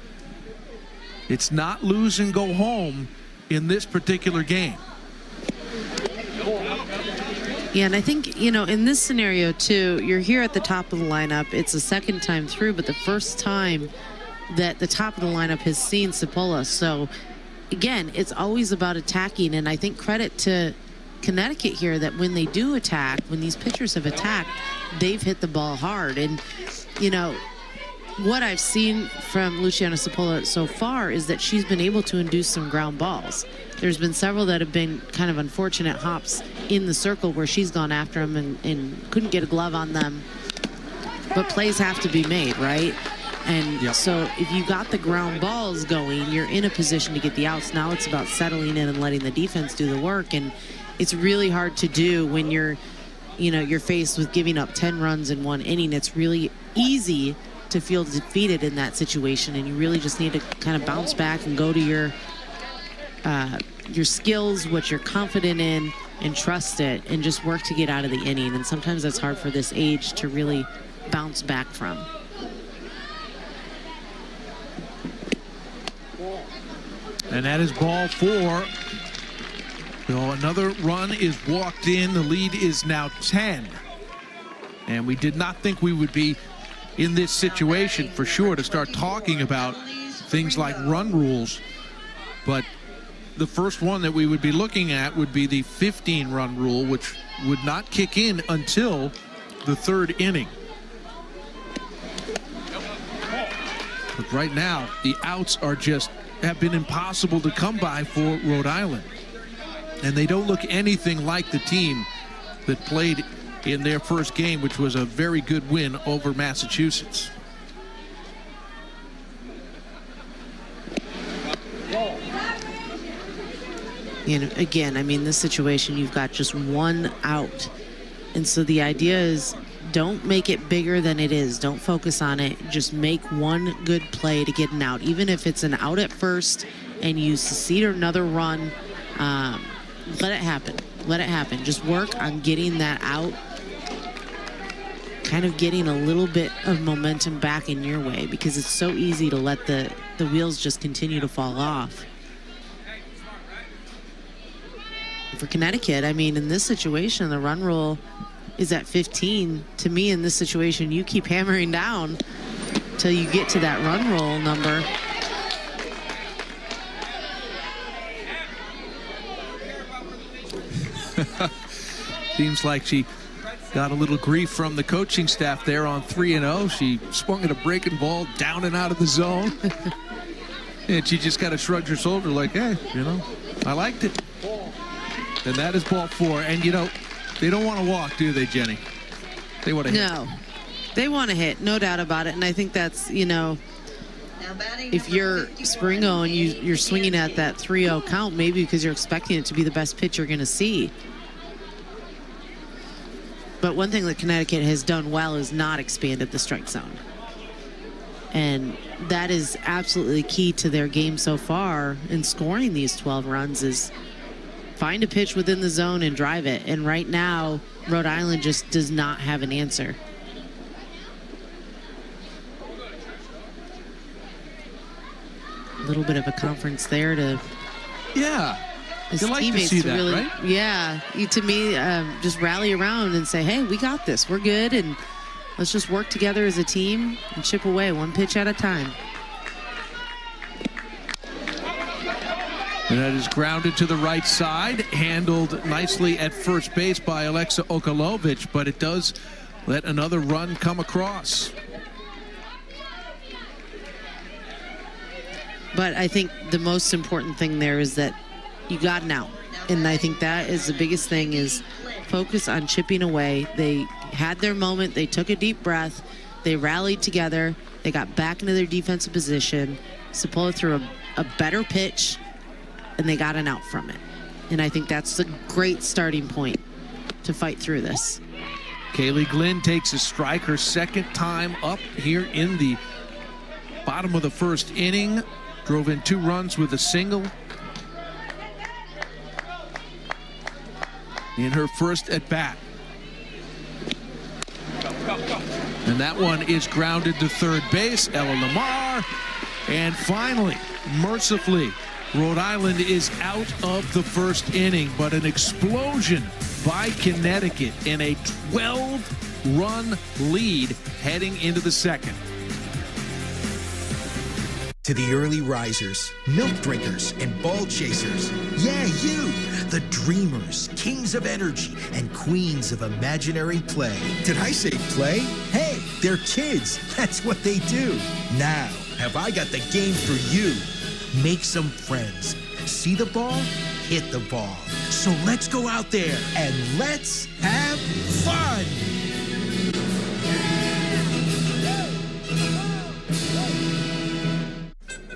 it's not lose and go home in this particular game.
Yeah, and I think, you know, in this scenario, too, you're here at the top of the lineup. It's the second time through, but the first time that the top of the lineup has seen Cipolla. So, again, it's always about attacking, and I think credit to Connecticut here that when they do attack, when these pitchers have attacked, they've hit the ball hard. And, you know, what I've seen from Luciana Cipolla so far is that she's been able to induce some ground balls. There's been several that have been kind of unfortunate hops in the circle where she's gone after them and couldn't get a glove on them. But plays have to be made, right? And so if you got the ground balls going, you're in a position to get the outs. Now it's about settling in and letting the defense do the work. And it's really hard to do when you're faced with giving up 10 runs in one inning. It's really easy to feel defeated in that situation, and you really just need to kind of bounce back and go to your skills, what you're confident in, and trust it, and just work to get out of the inning. And sometimes that's hard for this age to really bounce back from.
And that is ball 4. So another run is walked in. The lead is now 10. And we did not think we would be in this situation for sure to start talking about things like run rules. But the first one that we would be looking at would be the 15-run rule, which would not kick in until the 3rd inning. But right now, the outs have been impossible to come by for Rhode Island. And they don't look anything like the team that played in their first game, which was a very good win over Massachusetts.
You know, again, I mean, this situation, you've got just one out. And so the idea is don't make it bigger than it is. Don't focus on it. Just make one good play to get an out. Even if it's an out at first and you succeed another run, let it happen. Let it happen. Just work on getting that out, kind of getting a little bit of momentum back in your way, because it's so easy to let the wheels just continue to fall off. For Connecticut, I mean, in this situation, the run rule is at 15. To me, in this situation, you keep hammering down till you get to that run rule number.
Seems like she got a little grief from the coaching staff there on 3-0. She swung at a breaking ball down and out of the zone. And she just kind of shrugged her shoulder like, hey, you know, I liked it. And that is ball 4. And, you know, they don't want to walk, do they, Jenny? They want to hit.
No, they want to hit, no doubt about it. And I think that's, you know, if you're Springo and you're swinging at that 3-0 count, maybe because you're expecting it to be the best pitch you're going to see. But one thing that Connecticut has done well is not expanded the strike zone. And that is absolutely key to their game so far in scoring these 12 runs is find a pitch within the zone and drive it. And right now, Rhode Island just does not have an answer. A little bit of a conference there to...
Yeah.
his
You like to
teammates
see
to
that,
really,
right?
yeah, to me, just rally around and say, hey, we got this. We're good, and let's just work together as a team and chip away one pitch at a time.
And that is grounded to the right side, handled nicely at first base by Alexa Okalovic, but it does let another run come across.
But I think the most important thing there is that you got an out. And I think that is the biggest thing, is focus on chipping away. They had their moment. They took a deep breath. They rallied together. They got back into their defensive position. Sepulveda threw a better pitch, and they got an out from it. And I think that's a great starting point to fight through this.
Kaylee Glynn takes a strike, her second time up here in the bottom of the first inning. Drove in 2 runs with a single in her first at bat. And that one is grounded to third base. Ella Lamar. And finally, mercifully, Rhode Island is out of the first inning, but an explosion by Connecticut in a 12-run lead heading into the second.
To the early risers, milk drinkers, and ball chasers. Yeah, you, the dreamers, kings of energy, and queens of imaginary play. Did I say play? Hey, they're kids. That's what they do. Now, have I got the game for you. Make some friends. See the ball? Hit the ball. So let's go out there and let's have fun.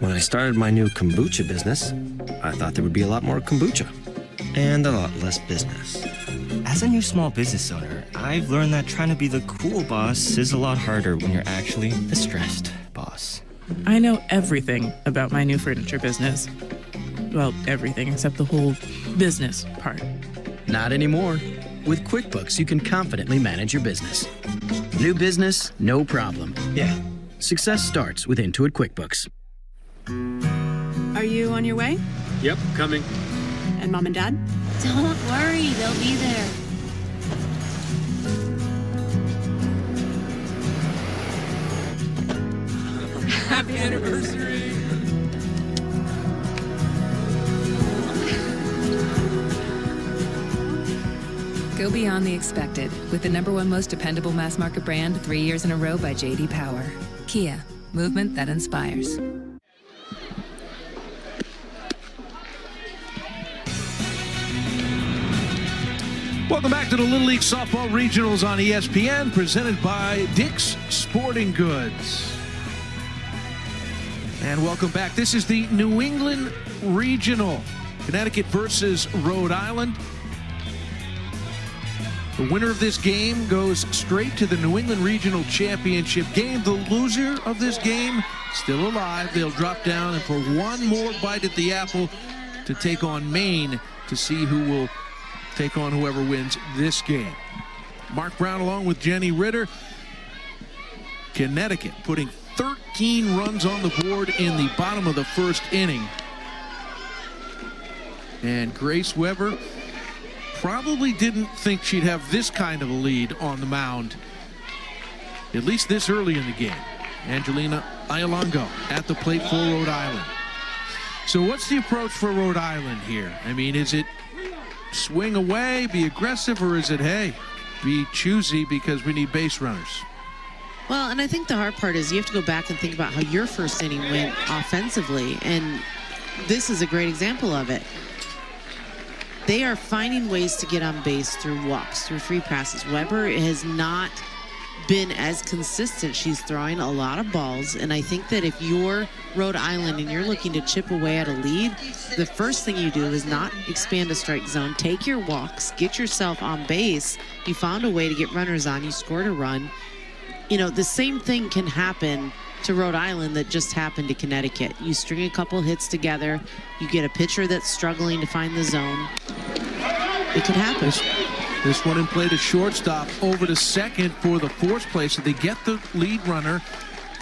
When I started my new kombucha business, I thought there would be a lot more kombucha and a lot less business.
As a new small business owner, I've learned that trying to be the cool boss is a lot harder when you're actually the stressed boss.
I know everything about my new furniture business. Well, everything except the whole business part.
Not anymore. With QuickBooks, you can confidently manage your business. New business, no problem. Yeah, success starts with Intuit QuickBooks.
Are you on your way?
Yep, coming.
And Mom and Dad?
Don't worry, they'll be there.
Happy anniversary!
Go beyond the expected with the #1 most dependable mass market brand 3 years in a row by J.D. Power. Kia, movement that inspires.
Welcome back to the Little League Softball Regionals on ESPN, presented by Dick's Sporting Goods. And welcome back. This is the New England Regional. Connecticut versus Rhode Island. The winner of this game goes straight to the New England Regional Championship game. The loser of this game, still alive. They'll drop down and for one more bite at the apple to take on Maine to see who will take on whoever wins this game. Mark Brown along with Jenny Ritter. Connecticut putting 13 runs on the board in the bottom of the first inning. And Grace Weber probably didn't think she'd have this kind of a lead on the mound, at least this early in the game. Angelina Iolongo at the plate for Rhode Island. So what's the approach for Rhode Island here? I mean, is it swing away, be aggressive, or is it, hey, be choosy because we need base runners?
Well, and I think the hard part is you have to go back and think about how your first inning went offensively, and this is a great example of it. They are finding ways to get on base through walks, through free passes. Weber has not been as consistent. She's throwing a lot of balls, and I think that if you're Rhode Island and you're looking to chip away at a lead, the first thing you do is not expand a strike zone. Take your walks, get yourself on base. You found a way to get runners on. You scored a run. You know, the same thing can happen to Rhode Island that just happened to Connecticut. You string a couple hits together, you get a pitcher that's struggling to find the zone. It could happen.
This one in play to shortstop, over to second for the fourth place, so they get the lead runner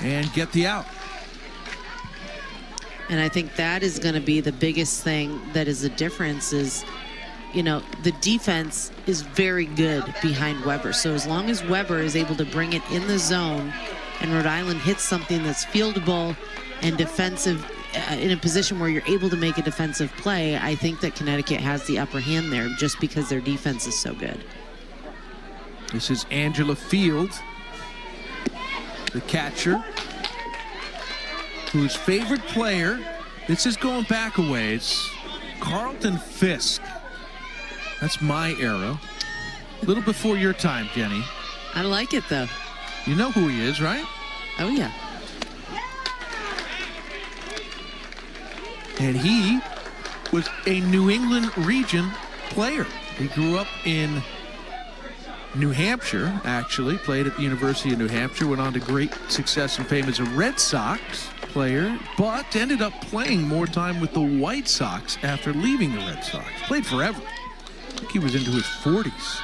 and get the out.
And I think that is going to be the biggest thing that is a difference is, you know, the defense is very good behind Weber. So as long as Weber is able to bring it in the zone and Rhode Island hits something that's fieldable and defensive in a position where you're able to make a defensive play, I think that Connecticut has the upper hand there just because their defense is so good.
This is Angela Field, the catcher, whose favorite player, this is going back a ways, Carlton Fisk. That's my era. A little before your time, Jenny.
I like it, though.
You know who he is, right?
Oh, yeah.
And he was a New England region player. He grew up in New Hampshire, actually, played at the University of New Hampshire, went on to great success and fame as a Red Sox player, but ended up playing more time with the White Sox after leaving the Red Sox. Played forever. I think he was into his 40s.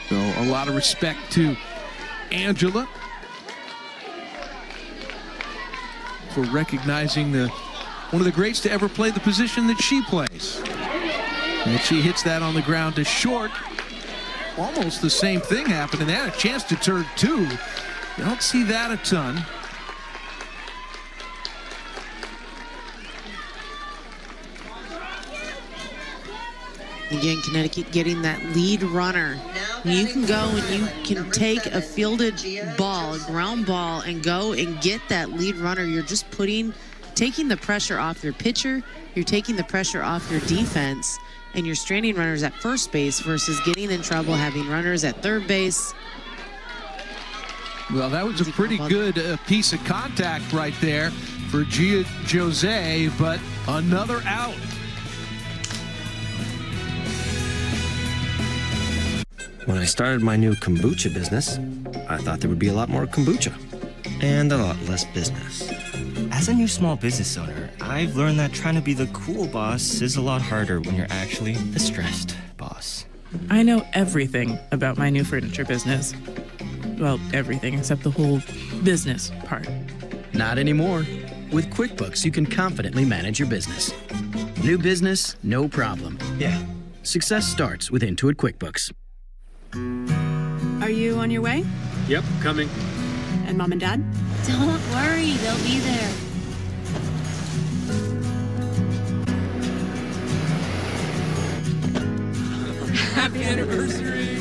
So a lot of respect to Angela for recognizing one of the greats to ever play the position that she plays. And she hits that on the ground to short. Almost the same thing happened, and they had a chance to turn two. You don't see that a ton.
Again, Connecticut getting that lead runner. You can go and you can take a fielded ball, a ground ball, and go and get that lead runner. You're just taking the pressure off your pitcher. You're taking the pressure off your defense, and you're stranding runners at first base versus getting in trouble, having runners at third base.
Well, that was a pretty good piece of contact right there for Gia Jose, but another out.
When I started my new kombucha business, I thought there would be a lot more kombucha and a lot less business.
As a new small business owner, I've learned that trying to be the cool boss is a lot harder when you're actually the stressed boss.
I know everything about my new furniture business. Well, everything except the whole business part.
Not anymore. With QuickBooks, you can confidently manage your business. New business, no problem. Yeah. Success starts with Intuit QuickBooks.
Are you on your way?
Yep, coming.
And Mom and Dad?
Don't worry, they'll be there.
Happy anniversary!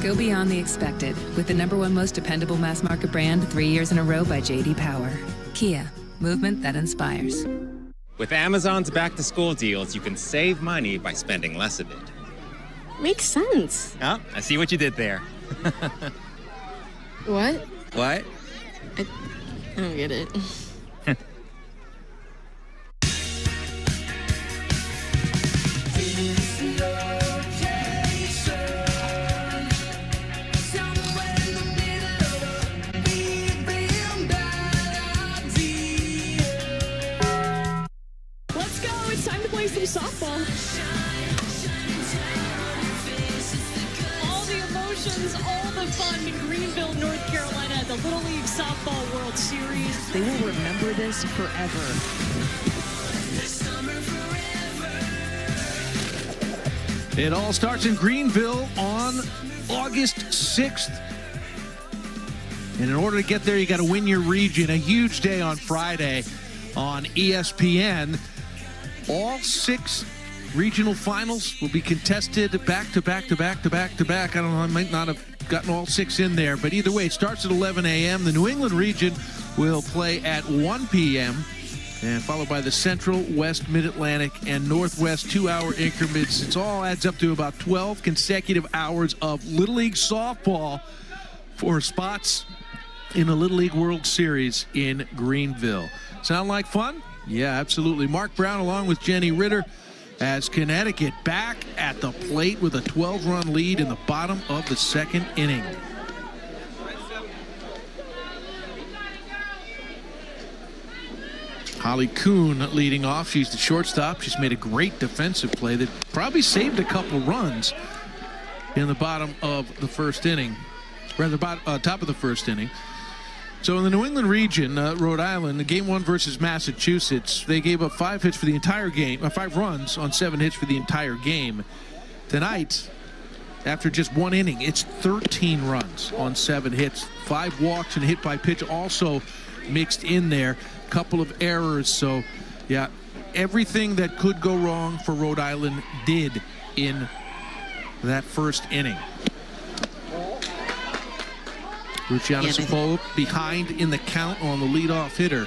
Go beyond the expected with the #1 most dependable mass market brand 3 years in a row by J.D. Power. Kia, movement that inspires.
With Amazon's back-to-school deals, you can save money by spending less of it.
Makes sense.
Oh, I see what you did there.
What?
What?
I don't get it.
Some softball. All the emotions, all the fun in Greenville, North Carolina at the Little League Softball World Series.
They will remember this forever.
It all starts in Greenville on August 6th. And in order to get there, you got to win your region. A huge day on Friday on ESPN. All 6 regional finals will be contested back to back to back to back to back. I don't know, I might not have gotten all 6 in there, but either way, it starts at 11 a.m. The New England region will play at 1 p.m. and followed by the Central, West, Mid-Atlantic, and Northwest 2-hour increments. It all adds up to about 12 consecutive hours of Little League softball for spots in the Little League World Series in Greenville. Sound like fun? Yeah, absolutely. Mark Brown along with Jenny Ritter as Connecticut back at the plate with a 12-run lead in the bottom of the 2nd inning. Holly Kuhn leading off. She's the shortstop. She's made a great defensive play that probably saved a couple runs in the bottom of the first inning, rather top of the first inning. So in the New England region, Rhode Island, the game 1 versus Massachusetts, they gave up 5 hits for the entire game, 5 runs on 7 hits for the entire game. Tonight, after just 1 inning, it's 13 runs on 7 hits, 5 walks and a hit by pitch also mixed in there. Couple of errors. So yeah, everything that could go wrong for Rhode Island did in that first inning. Luciana Cipolla behind in the count on the leadoff hitter.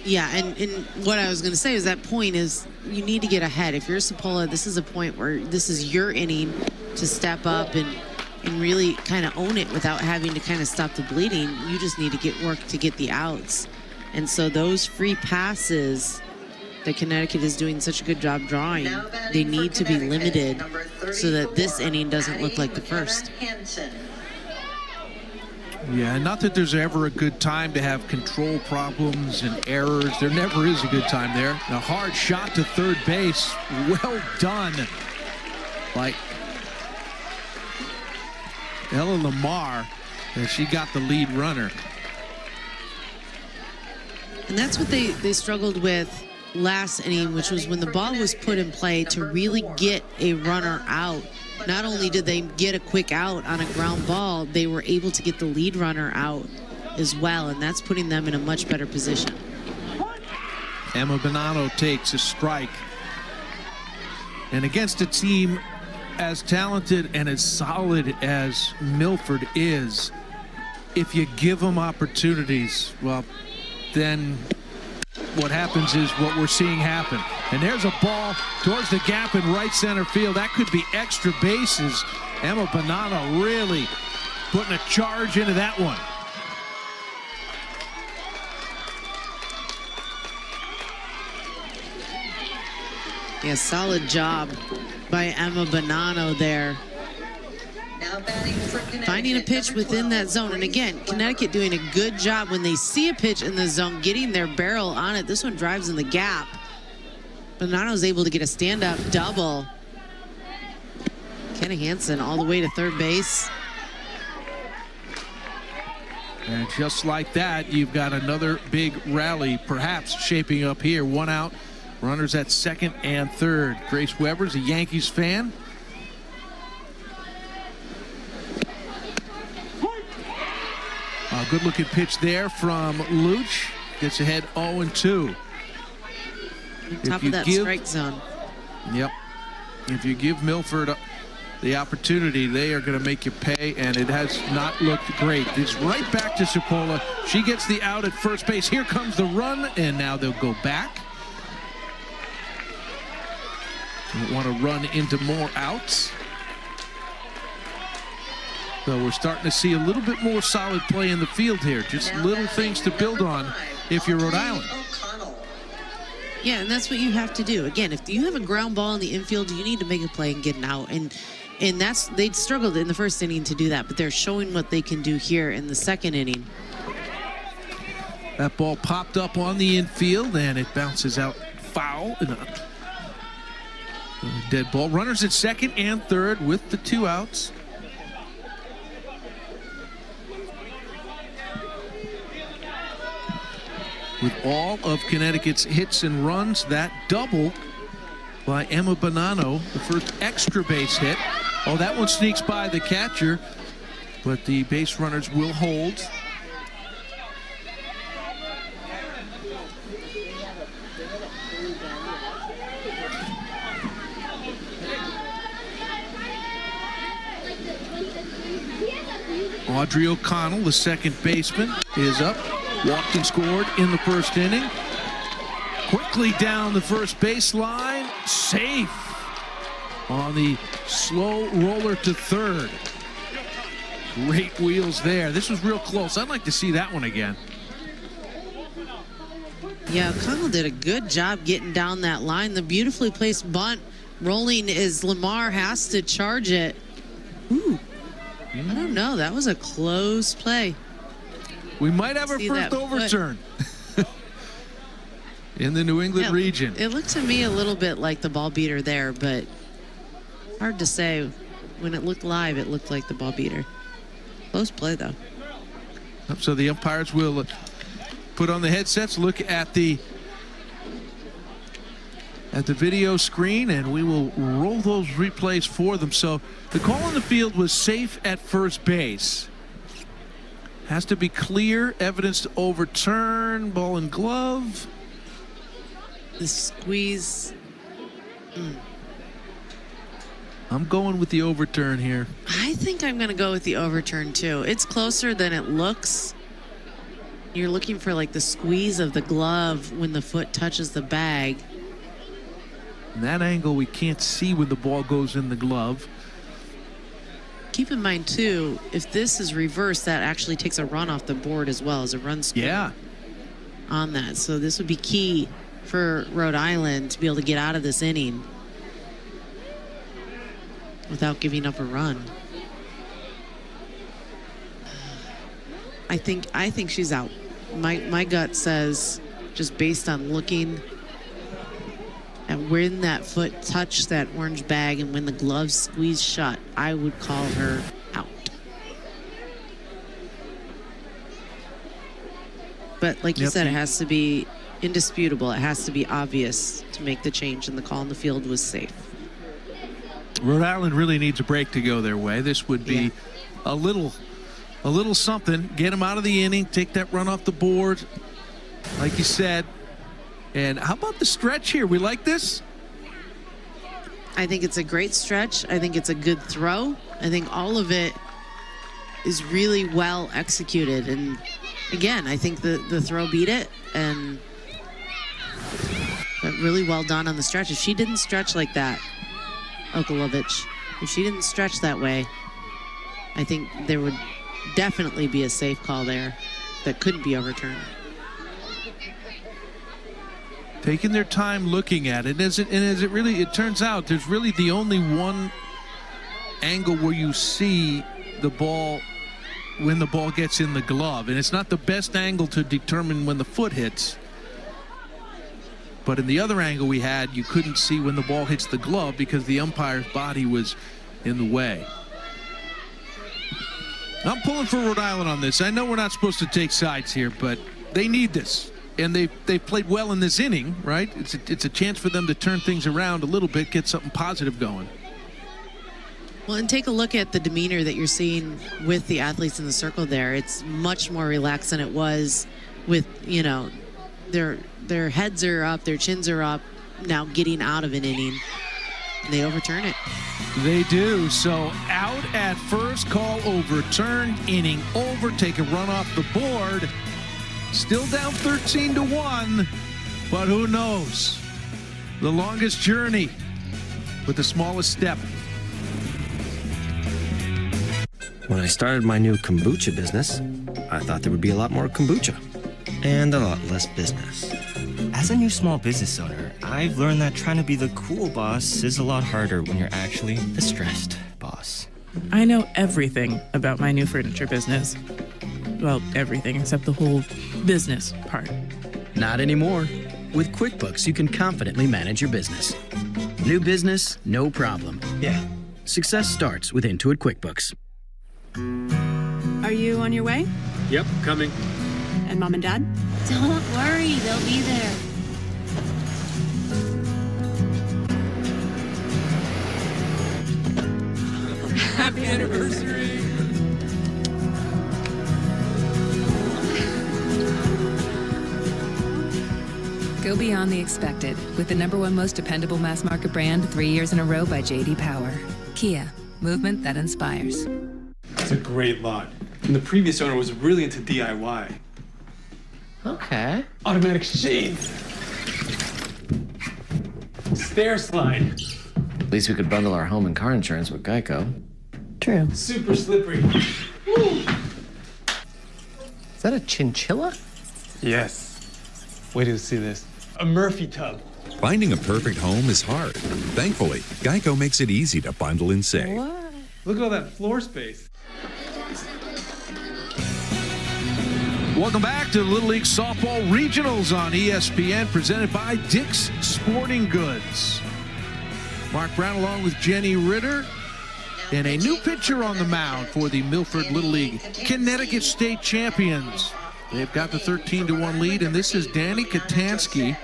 Yeah, and what I was going to say is that point is you need to get ahead. If you're Cipolla, this is a point where this is your inning to step up and really kind of own it without having to kind of stop the bleeding. You just need to get work to get the outs. And so those free passes that Connecticut is doing such a good job drawing, they need to be limited so that this inning doesn't look like the first.
Yeah, not that there's ever a good time to have control problems and errors. There never is a good time there. A hard shot to third base. Well done by Ella Lamar as she got the lead runner.
And that's what they struggled with last inning, which was when the ball was put in play to really get a runner out. Not only did they get a quick out on a ground ball, they were able to get the lead runner out as well, and that's putting them in a much better position.
Emma Bonanno takes a strike. And against a team as talented and as solid as Milford is, if you give them opportunities, well, then what happens is what we're seeing happen. And there's a ball towards the gap in right center field. That could be extra bases. Emma Bonanno really putting a charge into that one.
Yeah, solid job by Emma Bonanno there. Finding a pitch within that zone. And again, Connecticut doing a good job when they see a pitch in the zone, getting their barrel on it. This one drives in the gap. Bonanno's able to get a stand-up double. Kenna Hansen all the way to third base.
And just like that, you've got another big rally perhaps shaping up here. 1 out, runners at second and third. Grace Weber's a Yankees fan. A good-looking pitch there from Luch. Gets ahead 0-2.
Top of that strike zone.
Yep. If you give Milford the opportunity, they are going to make you pay, and it has not looked great. It's right back to Cipolla. She gets the out at first base. Here comes the run, and now they'll go back. Don't want to run into more outs. So we're starting to see a little bit more solid play in the field here. Just little things to build on if you're Rhode Island.
Yeah, and that's what you have to do. Again, if you have a ground ball in the infield, you need to make a play and get an out. And that's, they struggled in the first inning to do that, but they're showing what they can do here in the second inning.
That ball popped up on the infield, and it bounces out foul. Dead ball. Runners at second and third with the 2 outs. With all of Connecticut's hits and runs, that double by Emma Bonanno, the first extra base hit. Oh, that one sneaks by the catcher, but the base runners will hold. Audrey O'Connell, the second baseman, is up. Walked and scored in the first inning. Quickly down the first baseline. Safe on the slow roller to third. Great wheels there. This was real close. I'd like to see that one again.
Yeah, O'Connell did a good job getting down that line. The beautifully placed bunt rolling as Lamar has to charge it. Ooh, I don't know. That was a close play.
We might have our first overturn. in the New England region.
It looked to me a little bit like the ball beater there, but hard to say. When it looked live, it looked like the ball beater. Close play, though.
So the umpires will put on the headsets, look at the video screen, and we will roll those replays for them. So the call on the field was safe at first base. Has to be clear, evidence to overturn, ball and glove.
The squeeze.
I'm going with the overturn here.
I think I'm going to go with the overturn, too. It's closer than it looks. You're looking for, like, the squeeze of the glove when the foot touches the bag.
In that angle, we can't see when the ball goes in the glove.
Keep in mind, too, if this is reversed, that actually takes a run off the board as well as a run score on that. So this would be key for Rhode Island to be able to get out of this inning without giving up a run. I think she's out. My gut says, just based on looking at when that foot touched that orange bag and when the gloves squeezed shut, I would call her out. But like you said, it has to be indisputable. It has to be obvious to make the change, and the call on the field was safe.
Rhode Island really needs a break to go their way. This would be a little something. Get them out of the inning, take that run off the board, like you said. And how about the stretch here? We like this?
I think it's a great stretch. I think it's a good throw. I think all of it is really well executed. And again, I think the throw beat it, and really well done on the stretch. If she didn't stretch like that, Okalovic, if she didn't stretch that way, I think there would definitely be a safe call there that couldn't be overturned.
Taking their time looking at it, it turns out there's really the only one angle where you see the ball when the ball gets in the glove, and it's not the best angle to determine when the foot hits. But in the other angle we had, you couldn't see when the ball hits the glove because the umpire's body was in the way. I'm pulling for Rhode Island on this. I know we're not supposed to take sides here, but they need this. And they've played well in this inning, right? It's a chance for them to turn things around a little bit, get something positive going.
Well, and take a look at the demeanor that you're seeing with the athletes in the circle there. It's much more relaxed than it was with, their heads are up, their chins are up, now getting out of an inning. And they overturn it.
They do. So out at first, call overturned, inning over, take a run off the board. Still down 13-1, but who knows? The longest journey with the smallest step.
When I started my new kombucha business, I thought there would be a lot more kombucha and a lot less business.
As a new small business owner, I've learned that trying to be the cool boss is a lot harder when you're actually the stressed boss.
I know everything about my new furniture business. Well, everything except the whole business part.
Not anymore. With QuickBooks, you can confidently manage your business. New business, no problem. Yeah. Success starts with Intuit QuickBooks.
Are you on your way?
Yep, coming.
And Mom and Dad?
Don't worry, they'll be there.
Happy anniversary!
Go beyond the expected with the #1 most dependable mass market brand 3 years in a row by J.D. Power. Kia, movement that inspires.
It's a great lot. And the previous owner was really into DIY.
Okay.
Automatic shades. Stair slide.
At least we could bundle our home and car insurance with Geico.
True.
Super slippery. Woo.
Is that a chinchilla?
Yes. Wait till you see this. A Murphy tub.
Finding a perfect home is hard. Thankfully, Geico makes it easy to bundle and save.
What? Look at all that floor space.
Welcome back to the Little League Softball Regionals on ESPN, presented by Dick's Sporting Goods. Mark Brown along with Jenny Ritter, and a new pitcher on the mound for the Milford Little League Connecticut State Champions. They've got the 13-1 lead, and this is Danny Katansky,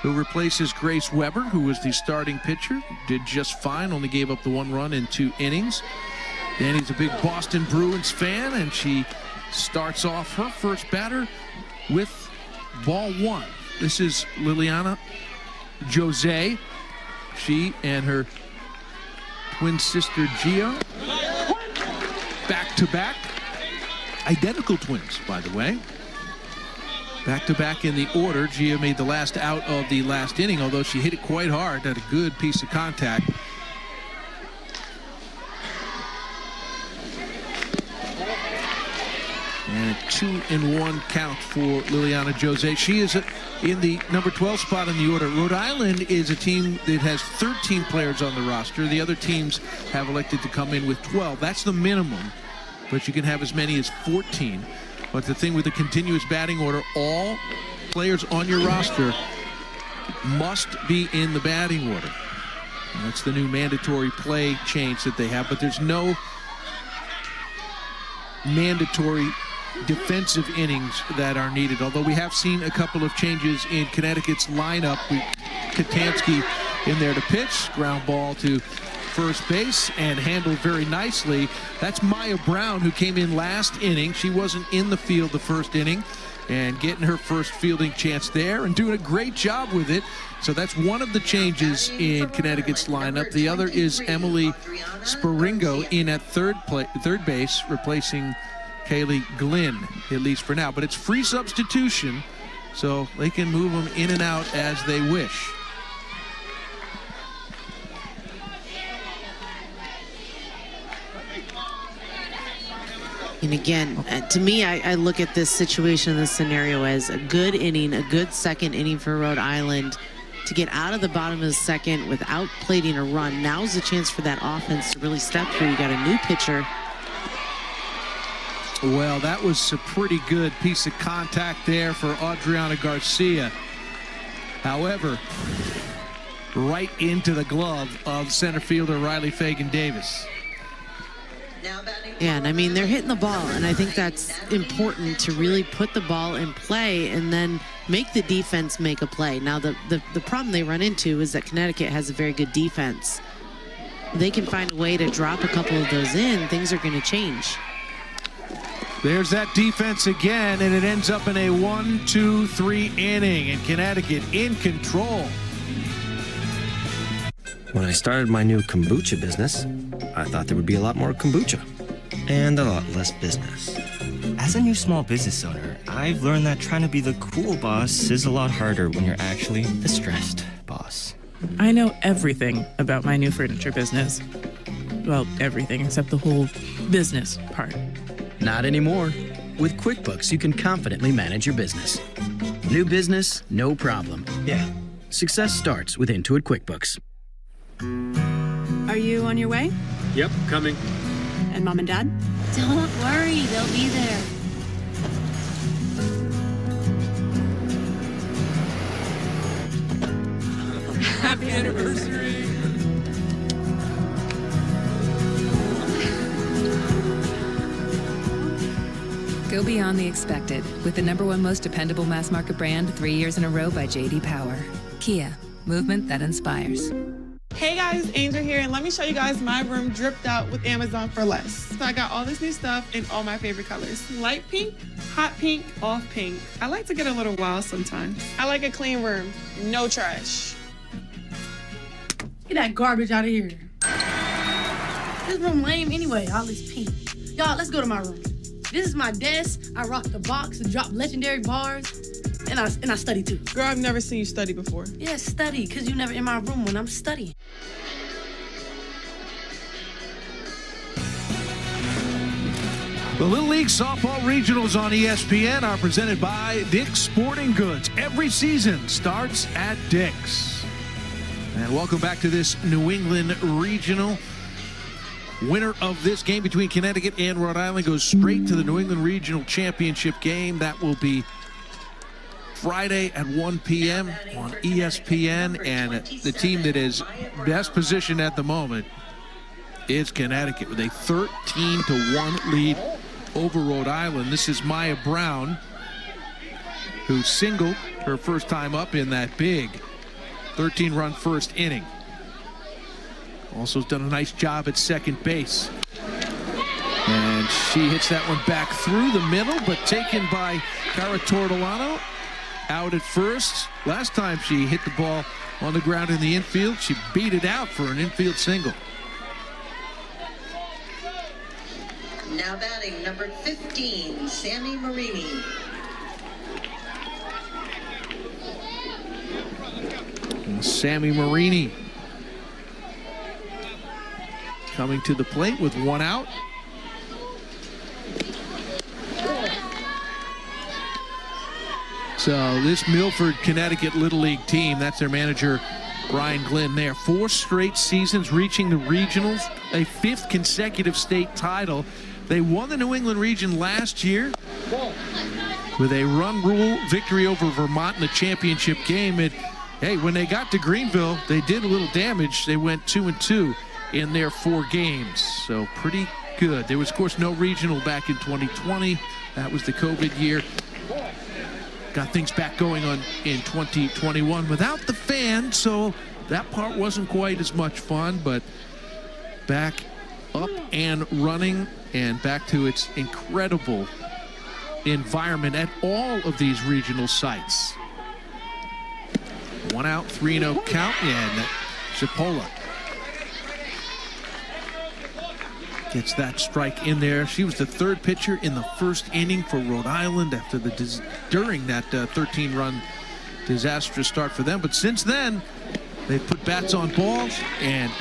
who replaces Grace Weber, who was the starting pitcher. Did just fine, only gave up the 1 run in 2 innings. Danny's a big Boston Bruins fan, and she starts off her first batter with ball 1. This is Liliana Jose. She and her twin sister Gia, back-to-back. Identical twins, by the way. Back-to-back in the order. Gia made the last out of the last inning, although she hit it quite hard. Had a good piece of contact. And a 2-1 count for Liliana Jose. She is in the number 12 spot in the order. Rhode Island is a team that has 13 players on the roster. The other teams have elected to come in with 12. That's the minimum, but you can have as many as 14. But the thing with the continuous batting order, all players on your roster must be in the batting order. And that's the new mandatory play change that they have, but there's no mandatory defensive innings that are needed, although we have seen a couple of changes in Connecticut's lineup. Katansky in there to pitch, ground ball to first base and handled very nicely. That's Maya Brown, who came in last inning. She wasn't in the field the first inning, and getting her first fielding chance there and doing a great job with it. So that's one of the changes in Connecticut's lineup. The other is Emily Sparingo in at third base, replacing Kaylee Glynn, at least for now. But it's free substitution, so they can move them in and out as they wish.
And again, to me, I look at this situation, this scenario, as a good inning, a good second inning for Rhode Island to get out of the bottom of the second without plating a run. Now's the chance for that offense to really step through. You got a new pitcher.
Well, that was a pretty good piece of contact there for Adriana Garcia. However, right into the glove of center fielder Riley Fagan-Davis.
Yeah, and I mean, they're hitting the ball, and I think that's important to really put the ball in play and then make the defense make a play. Now, the problem they run into is that Connecticut has a very good defense. They can find a way to drop a couple of those in, things are going to change.
There's that defense again, and it ends up in a 1-2-3 inning, and Connecticut in control.
When I started my new kombucha business, I thought there would be a lot more kombucha and a lot less business.
As a new small business owner, I've learned that trying to be the cool boss is a lot harder when you're actually the stressed boss.
I know everything about my new furniture business. Well, everything except the whole business part.
Not anymore. With QuickBooks, you can confidently manage your business. New business, no problem. Yeah. Success starts with Intuit QuickBooks.
Are you on your way?
Yep, coming.
And Mom and Dad?
Don't worry, they'll be there.
Happy anniversary.
Go beyond the expected with the #1 most dependable mass market brand 3 years in a row by J.D. Power. Kia, movement that inspires.
Hey guys, Angel here, and let me show you guys my room dripped out with Amazon for less. So I got all this new stuff in all my favorite colors. Light pink, hot pink, off pink. I like to get a little wild sometimes. I like a clean room, no trash.
Get that garbage out of here. This room lame anyway, all this pink. Y'all, let's go to my room. This is my desk. I rock the box and drop legendary bars. And I study too.
Girl, I've never seen you study before.
Yeah, study, because you never in my room when I'm studying.
The Little League Softball Regionals on ESPN are presented by Dick's Sporting Goods. Every season starts at Dick's. And welcome back to this New England Regional. Winner of this game between Connecticut and Rhode Island goes straight to the New England Regional Championship game. That will be Friday at 1 p.m. on ESPN. And the team that is best positioned at the moment is Connecticut with a 13-1 lead over Rhode Island. This is Maya Brown, who singled her first time up in that big 13-run first inning. Also has done a nice job at second base. And she hits that one back through the middle, but taken by Cara Tortolano. Out at first. Last time she hit the ball on the ground in the infield, she beat it out for an infield single.
Now batting number 15, Sammy Marini.
Sammy Marini coming to the plate with one out. So this Milford, Connecticut Little League team, that's their manager, Brian Glynn there. 4 straight seasons reaching the regionals, a 5th consecutive state title. They won the New England region last year with a run rule victory over Vermont in the championship game. And hey, when they got to Greenville, they did a little damage. They went 2-2 in their 4 games. So pretty good. There was, of course, no regional back in 2020. That was the COVID year. Got things back going on in 2021 without the fans, so that part wasn't quite as much fun, but back up and running and back to its incredible environment at all of these regional sites. 1 out, 3-0 count, and Cipolla gets that strike in there. She was the 3rd pitcher in the first inning for Rhode Island after during that 13-run disastrous start for them. But since then, they've put bats on balls and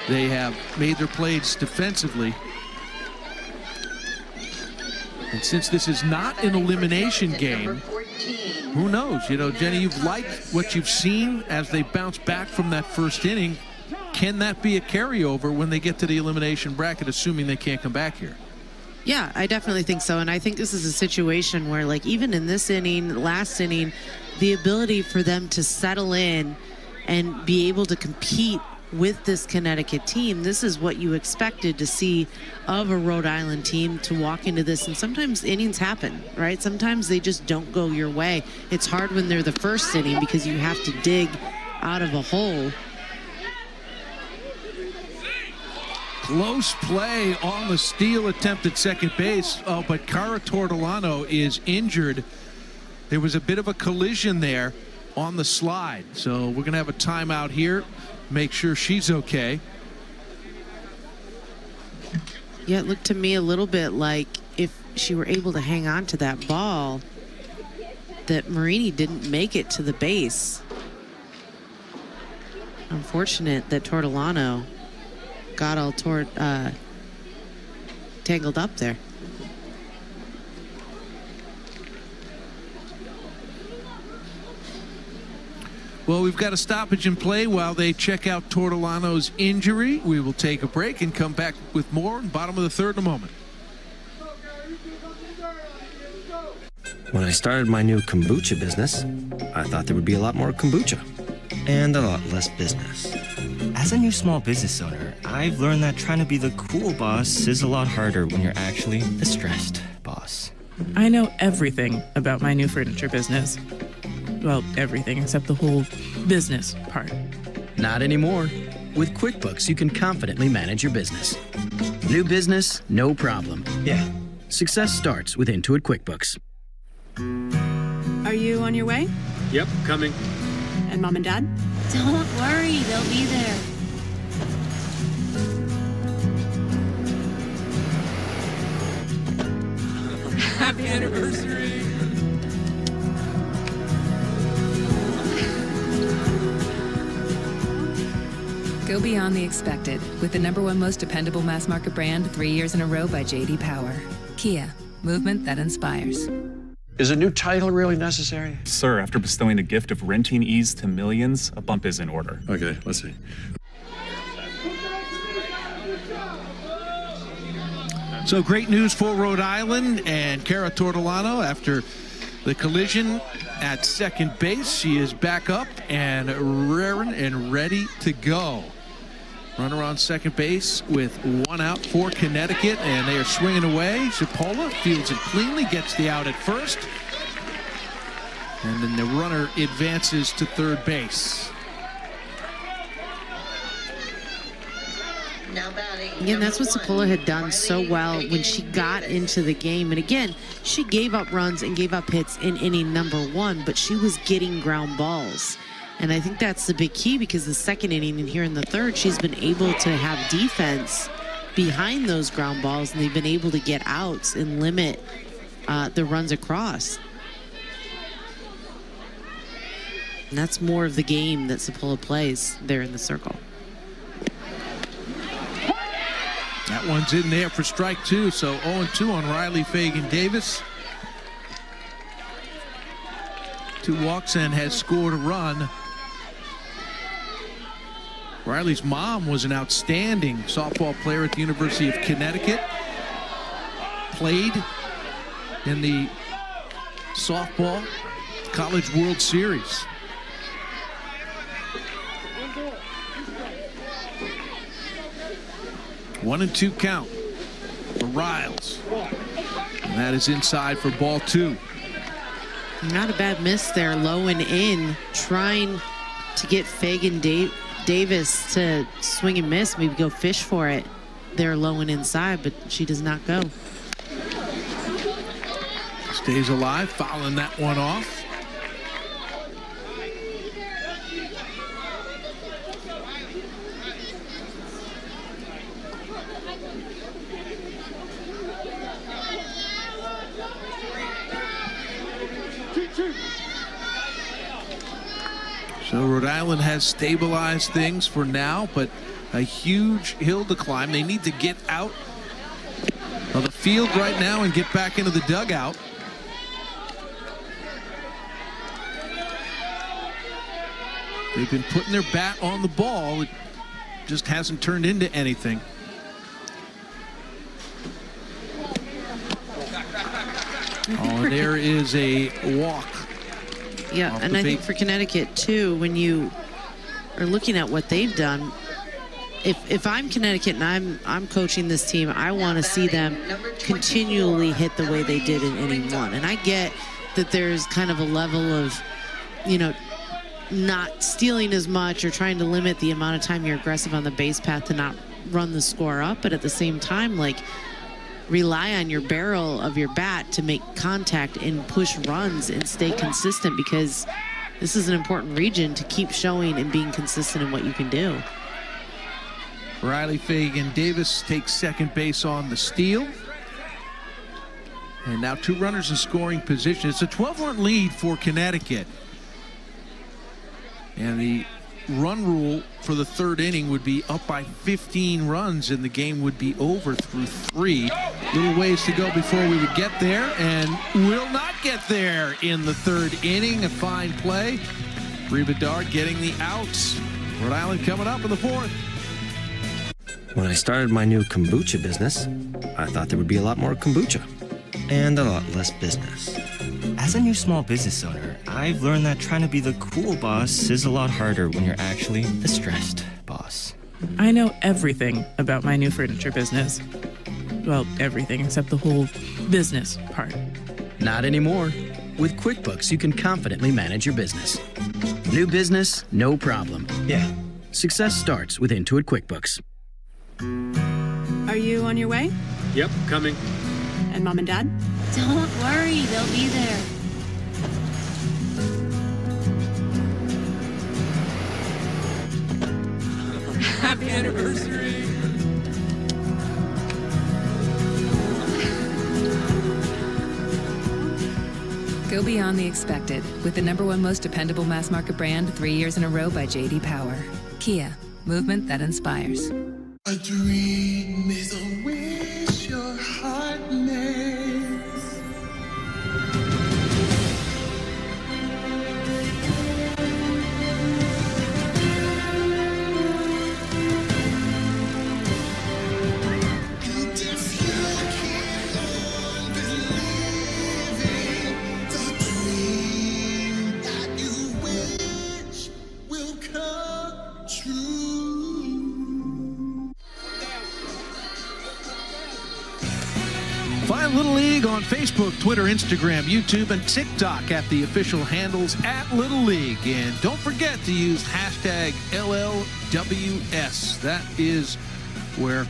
they have made their plays defensively. And since this is not an elimination game, who knows? You know, Jenny, you've liked what you've seen as they bounce back from that first inning. Can that be a carryover when they get to the elimination bracket, assuming they can't come back here?
Yeah, I definitely think so. And I think this is a situation where, like, even in this inning, last inning, the ability for them to settle in and be able to compete with this Connecticut team, this is what you expected to see of a Rhode Island team, to walk into this. And sometimes innings happen, right? Sometimes they just don't go your way. It's hard when they're the first inning because you have to dig out of a hole.
Close play on the steal attempt at second base. Oh, but Cara Tortolano is injured. There was a bit of a collision there on the slide. So we're going to have a timeout here. Make sure she's okay.
Yeah, it looked to me a little bit like if she were able to hang on to that ball, that Marini didn't make it to the base. Unfortunate that Tortolano got all tangled up there.
Well, we've got a stoppage in play while they check out Tortolano's injury. We will take a break and come back with more in bottom of the 3rd in a moment.
When I started my new kombucha business, I thought there would be a lot more kombucha and a lot less business.
As a new small business owner, I've learned that trying to be the cool boss is a lot harder when you're actually the stressed boss.
I know everything about my new furniture business. Well, everything except the whole business part.
Not anymore. With QuickBooks, you can confidently manage your business. New business, no problem. Yeah. Success starts with Intuit QuickBooks.
Are you on your way?
Yep, coming.
And Mom and Dad?
Don't worry, they'll be there.
Happy anniversary!
Go beyond the expected with the #1 most dependable mass market brand 3 years in a row by J.D. Power. Kia, movement that inspires.
Is a new title really necessary?
Sir, after bestowing the gift of renting ease to millions, a bump is in order.
Okay, let's see.
So great news for Rhode Island and Cara Tortolano after the collision at second base. She is back up and raring and ready to go. Runner on second base with one out for Connecticut, and they are swinging away. Cipolla fields it cleanly, gets the out at first, and then the runner advances to third base.
Now batting.
Again, that's what Cipolla had done so well when she got into the game. And again, she gave up runs and gave up hits in inning number 1, but she was getting ground balls. And I think that's the big key, because the second inning and here in the third, she's been able to have defense behind those ground balls, and they've been able to get outs and limit the runs across. And that's more of the game that Cipolla plays there in the circle.
That one's in there for strike 2, so 0-2 on Riley Fagan Davis. 2 walks and has scored a run. Riley's mom was an outstanding softball player at the University of Connecticut. Played in the softball College World Series. One and 2 count for Riles. And that is inside for ball 2.
Not a bad miss there, low and in, trying to get Fagan Davis to swing and miss, maybe go fish for it there low and inside, but she does not go.
Stays alive, fouling that one off. So Rhode Island has stabilized things for now, but a huge hill to climb. They need to get out of the field right now and get back into the dugout. They've been putting their bat on the ball. It just hasn't turned into anything. Oh, there is a walk.
Yeah, and I think for Connecticut too, when you are looking at what they've done, if I'm Connecticut and I'm coaching this team, I want to see them continually hit the way they did in inning 1. And I get that there's kind of a level of, you know, not stealing as much or trying to limit the amount of time you're aggressive on the base path to not run the score up, but at the same time, like, rely on your barrel of your bat to make contact and push runs and stay consistent, because this is an important region to keep showing and being consistent in what you can do.
Riley Fagan Davis takes second base on the steal. And now 2 runners in scoring position. It's a 12-run lead for Connecticut. And the run rule for the third inning would be up by 15 runs, and the game would be over through 3. Little ways to go before we would get there, and will not get there in the third inning. A fine play. Ribadar getting the outs. Rhode Island coming up in the 4th.
When I started my new kombucha business, I thought there would be a lot more kombucha and a lot less business.
As a new small business owner, I've learned that trying to be the cool boss is a lot harder when you're actually the stressed boss.
I know everything about my new furniture business. Well, everything except the whole business part.
Not anymore. With QuickBooks, you can confidently manage your business. New business, no problem. Yeah. Success starts with Intuit QuickBooks.
Are you on your way?
Yep, coming.
And Mom and Dad?
Don't worry, they'll be there.
Happy anniversary!
Go beyond the expected with the #1 most dependable mass market brand 3 years in a row by J.D. Power. Kia, movement that inspires.
A dream is a wish your heart makes. And if you
on Facebook, Twitter, Instagram, YouTube, and TikTok at the official handles at Little League. And don't forget to use hashtag LLWS. That is where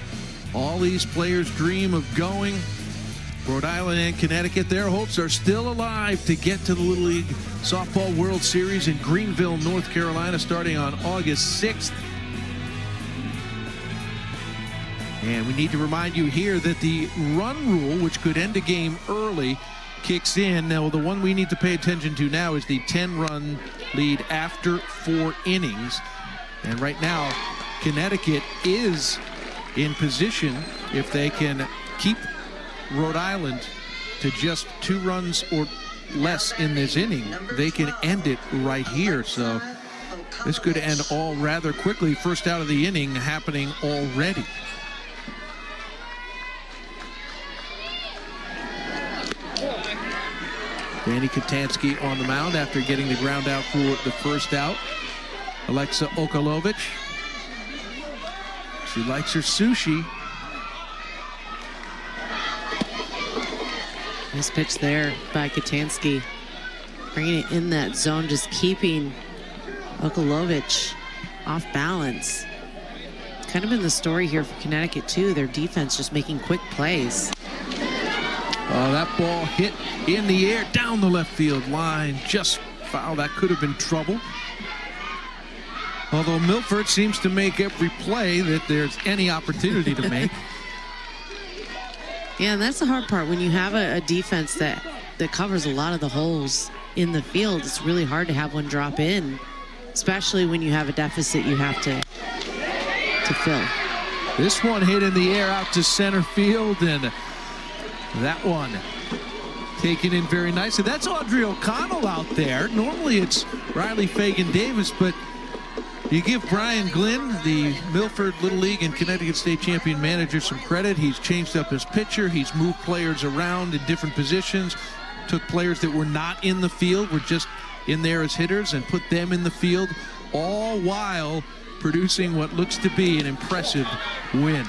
all these players dream of going. Rhode Island and Connecticut, their hopes are still alive to get to the Little League Softball World Series in Greenville, North Carolina, starting on August 6th. And we need to remind you here that the run rule, which could end a game early, kicks in. Now, the one we need to pay attention to now is the 10-run lead after 4 innings. And right now, Connecticut is in position, if they can keep Rhode Island to just 2 runs or less in this inning, they can end it right here. So this could end all rather quickly. First out of the inning happening already. Danny Katansky on the mound after getting the ground out for the first out. Alexa Okalovic. She likes her sushi.
Nice pitch there by Katansky. Bringing it in that zone, just keeping Okalovic off balance. It's kind of been the story here for Connecticut, too. Their defense just making quick plays.
Oh, that ball hit in the air down the left field line. Just foul. That could have been trouble. Although Milford seems to make every play that there's any opportunity to make.
Yeah, and that's the hard part. When you have a defense that covers a lot of the holes in the field, it's really hard to have one drop in, especially when you have a deficit you have to fill.
This one hit in the air out to center field, and that one taken in very nicely. That's Audrey O'Connell out there. Normally it's Riley Fagan-Davis, but you give Brian Glynn, the Milford Little League and Connecticut State Champion manager, some credit. He's changed up his pitcher. He's moved players around in different positions, took players that were not in the field, were just in there as hitters, and put them in the field, all while producing what looks to be an impressive win.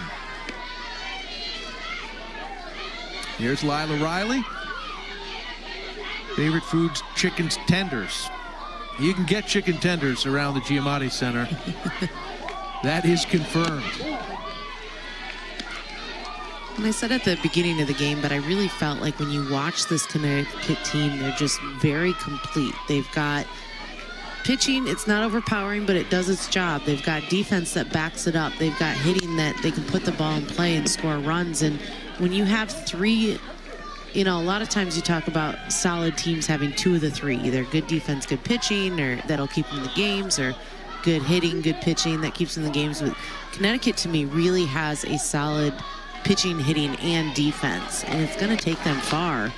Here's Lila Riley. Favorite foods, chicken tenders. You can get chicken tenders around the Giamatti Center. That is confirmed.
And I said at the beginning of the game, but I really felt like when you watch this Connecticut team, they're just very complete. They've got pitching, it's not overpowering, but it does its job. They've got defense that backs it up. They've got hitting that they can put the ball in play and score runs. And when you have 3, you know, a lot of times you talk about solid teams having 2 of the 3, either good defense, good pitching, or that'll keep them in the games, or good hitting, good pitching that keeps them in the games. But Connecticut, to me, really has a solid pitching, hitting, and defense, and it's going to take them far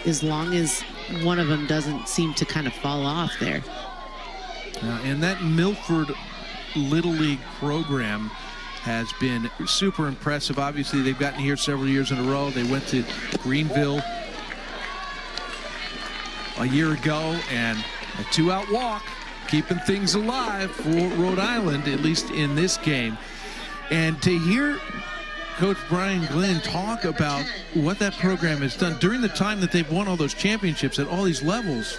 as long as one of them doesn't seem to kind of fall off there.
And that Milford Little League program has been super impressive. Obviously, they've gotten here several years in a row. They went to Greenville a year ago, and a 2-out walk, keeping things alive for Rhode Island, at least in this game. And to hear Coach Brian Glynn talk about what that program has done during the time that they've won all those championships at all these levels,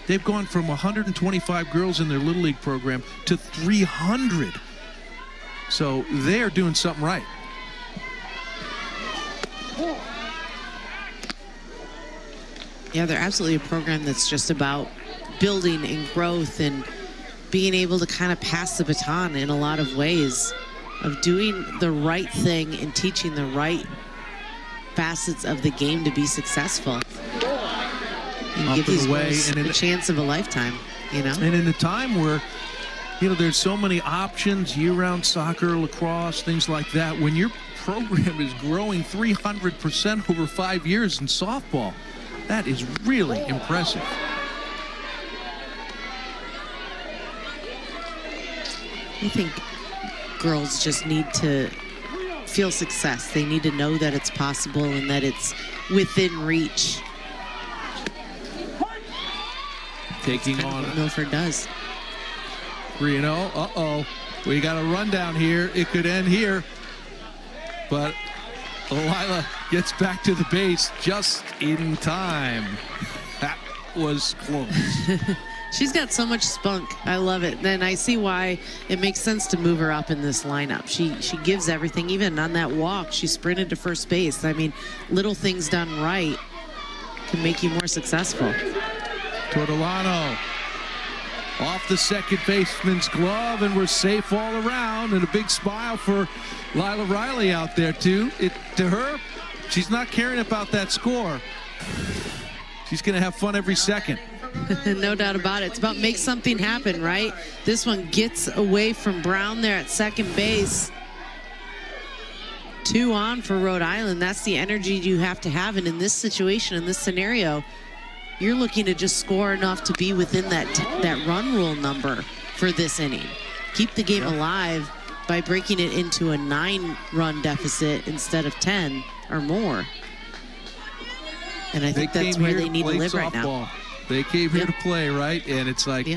they've gone from 125 girls in their Little League program to 300. So they're doing something right.
Yeah, they're absolutely a program that's just about building and growth and being able to kind of pass the baton in a lot of ways, of doing the right thing and teaching the right facets of the game to be successful. And give these girls a chance of a lifetime, you know?
And in a time where, you know, there's so many options, year-round soccer, lacrosse, things like that. When your program is growing 300% over 5 years in softball, that is really impressive.
I think girls just need to feel success. They need to know that it's possible and that it's within reach.
Taking on
what Milford does.
3-0. Uh-oh. We got a run down here. It could end here. But Lila gets back to the base just in time. That was close.
She's got so much spunk. I love it. Then I see why it makes sense to move her up in this lineup. She gives everything. Even on that walk, she sprinted to first base. I mean, little things done right can make you more successful.
Tortolano off the second baseman's glove, and we're safe all around. And a big smile for Lila Riley out there, too. To her, she's not caring about that score. She's going to have fun every second.
No doubt about it. It's about make something happen, right? This one gets away from Brown there at second base. 2 on for Rhode Island. That's the energy you have to have. And in this situation, in this scenario, you're looking to just score enough to be within that run rule number for this inning. Keep the game alive by breaking it into a 9-run deficit instead of 10 or more. And I think that's where they need to live right now.
They came here to play, right? And it's like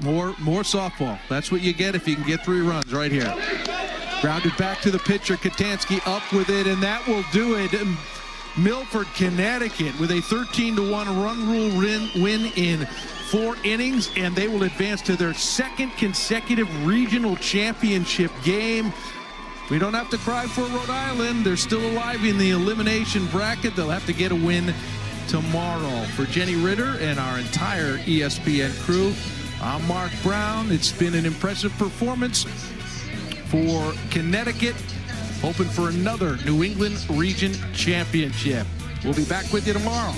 more softball. That's what you get if you can get 3 runs right here. Grounded back to the pitcher. Katansky up with it, and that will do it. Milford, Connecticut with a 13-1 run rule win in 4 innings, and they will advance to their 2nd consecutive regional championship game. We don't have to cry for Rhode Island. They're still alive in the elimination bracket. They'll have to get a win tomorrow. For Jenny Ritter and our entire ESPN crew, I'm Mark Brown. It's been an impressive performance for Connecticut, hoping for another New England Region Championship. We'll be back with you tomorrow.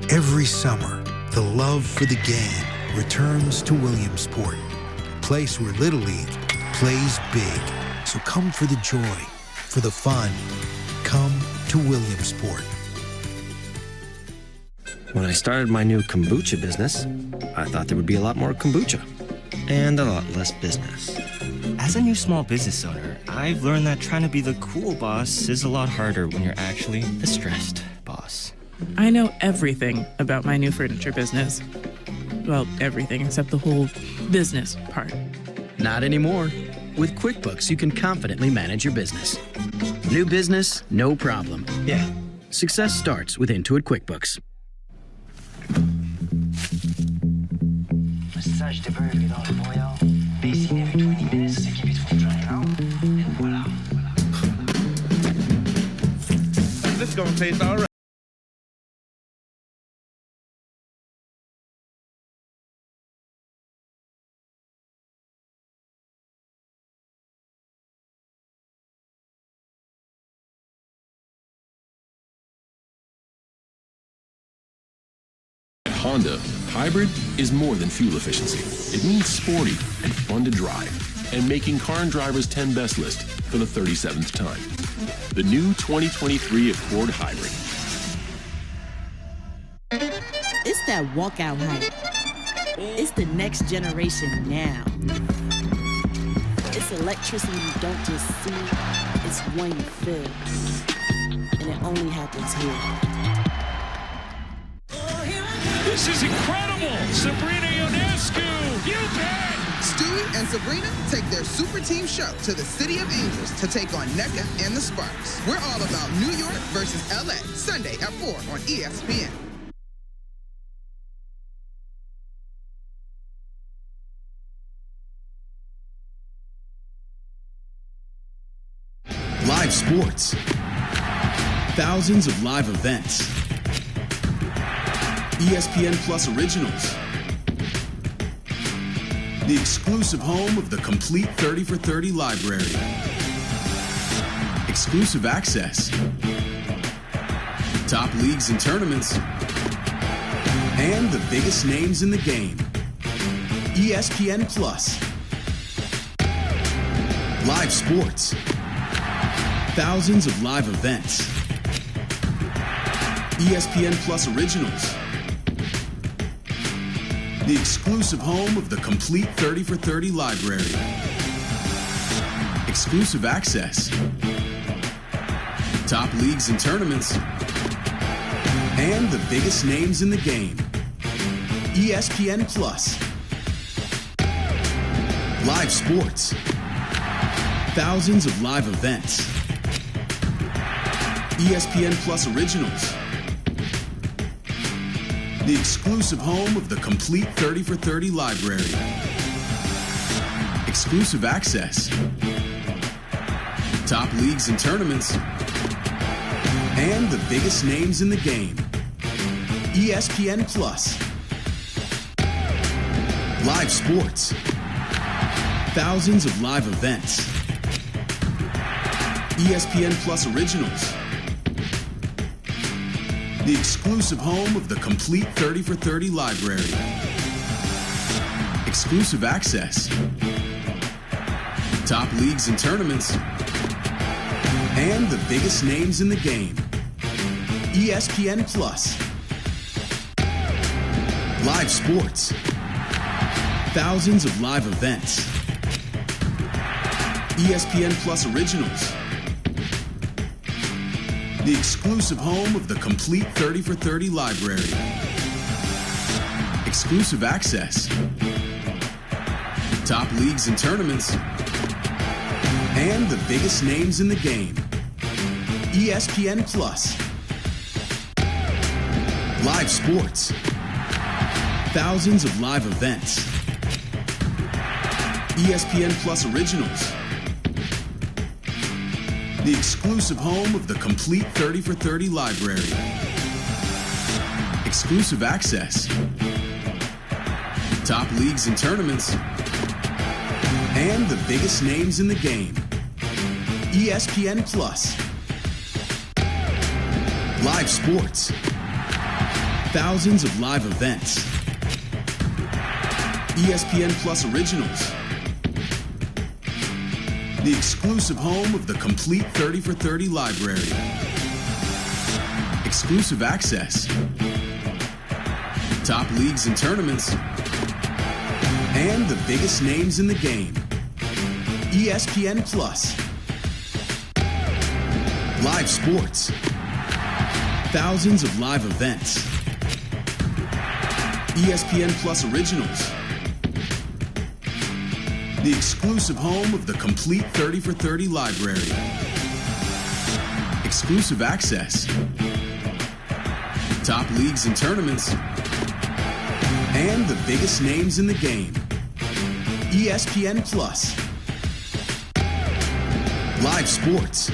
Every summer, the love for the game returns to Williamsport, a place where Little League plays big. So come for the joy, for the fun. Come to Williamsport.
When I started my new kombucha business, I thought there would be a lot more kombucha and a lot less business.
As a new small business owner, I've learned that trying to be the cool boss is a lot harder when you're actually the stressed boss.
I know everything about my new furniture business. Well, everything except the whole business part.
Not anymore. With QuickBooks, you can confidently manage your business. New business, no problem. Yeah. Success starts with Intuit QuickBooks.
Massage temporary dans le voyant. Baissiner avec 20 minutes, c'est qui vite from drying out. And voilà.
This is gonna taste all right.
Honda, hybrid is more than fuel efficiency. It means sporty and fun to drive, and making car and driver's 10 best list for the 37th time. The new 2023 Accord Hybrid.
It's that walkout hype. It's the next generation now. It's electricity you don't just see, it's one you feel. And it only happens here.
This is incredible! Sabrina Ionescu! You bet!
Stewie and Sabrina take their super team show to the City of Angels to take on NECA and the Sparks. We're all about New York versus LA, Sunday at 4 on ESPN.
Live sports. Thousands of live events. ESPN Plus Originals. The exclusive home of the complete 30 for 30 library. Exclusive access. Top leagues and tournaments. And the biggest names in the game. ESPN Plus. Live sports. Thousands of live events. ESPN Plus Originals. The exclusive home of the complete 30 for 30 library. Exclusive access. Top leagues and tournaments. And the biggest names in the game. ESPN Plus. Live sports. Thousands of live events. ESPN Plus originals. The exclusive home of the complete 30 for 30 library. Exclusive access. Top leagues and tournaments. And the biggest names in the game. ESPN Plus. Live sports. Thousands of live events. ESPN Plus originals. The exclusive home of the complete 30 for 30 library. Exclusive access. Top leagues and tournaments. And the biggest names in the game. ESPN Plus. Live sports. Thousands of live events. ESPN Plus originals. The exclusive home of the complete 30 for 30 library. Exclusive access. Top leagues and tournaments. And the biggest names in the game. ESPN Plus. Live sports. Thousands of live events. ESPN Plus originals. The exclusive home of the complete 30 for 30 library. Exclusive access. Top leagues and tournaments. And the biggest names in the game. ESPN Plus. Live sports. Thousands of live events. ESPN Plus originals. The exclusive home of the complete 30 for 30 library. Exclusive access. Top leagues and tournaments. And the biggest names in the game. ESPN Plus. Live sports. Thousands of live events. ESPN Plus originals. The exclusive home of the complete 30 for 30 library. Exclusive access. Top leagues and tournaments. And the biggest names in the game. ESPN Plus. Live sports.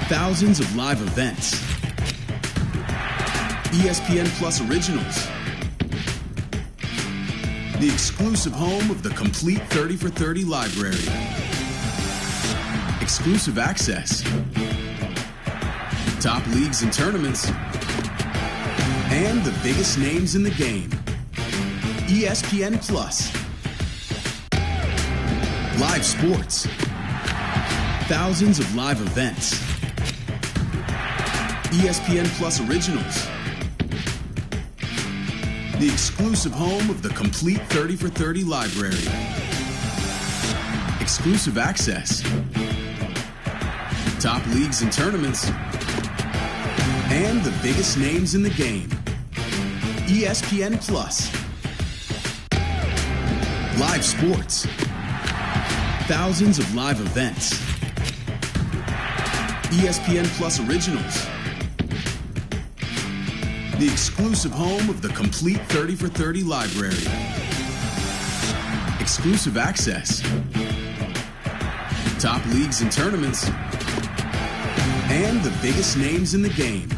Thousands of live events. ESPN Plus originals. The exclusive home of the complete 30 for 30 library. Exclusive access. Top leagues and tournaments. And the biggest names in the game. ESPN Plus. Live sports. Thousands of live events. ESPN Plus originals. The exclusive home of the complete 30 for 30 library. Exclusive access. Top leagues and tournaments. And the biggest names in the game. ESPN Plus. Live sports. Thousands of live events. ESPN Plus originals. The exclusive home of the complete 30 for 30 library. Exclusive access. Top leagues and tournaments. And the biggest names in the game.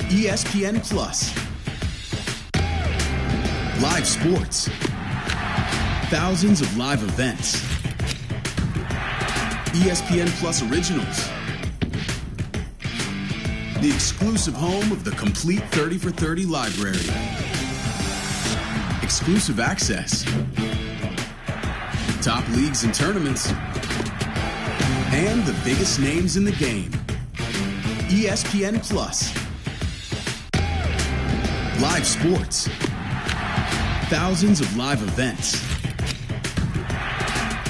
ESPN Plus. Live sports. Thousands of live events. ESPN Plus originals. The exclusive home of the complete 30 for 30 library. Exclusive access. Top leagues and tournaments. And the biggest names in the game. ESPN Plus. Live sports. Thousands of live events.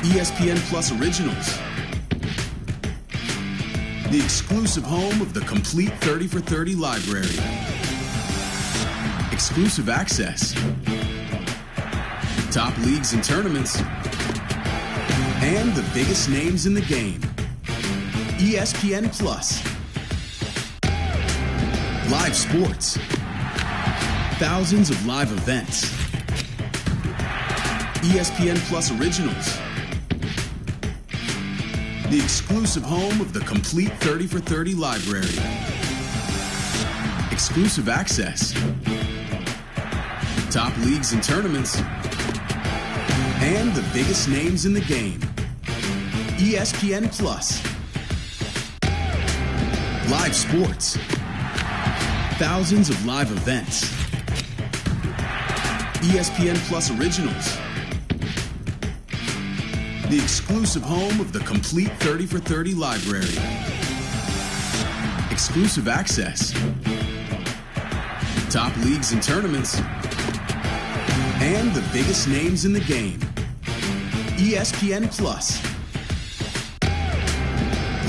ESPN Plus originals. The exclusive home of the complete 30 for 30 library. Exclusive access. Top leagues and tournaments. and the biggest names in the game. ESPN Plus. Live sports. Thousands of live events. ESPN Plus Originals. The exclusive home of the complete 30 for 30 library. Exclusive access. Top leagues and tournaments. And the biggest names in the game. ESPN Plus. Live sports. Thousands of live events. ESPN Plus Originals. The exclusive home of the complete 30 for 30 library. Exclusive access. Top leagues and tournaments. And the biggest names in the game. ESPN Plus.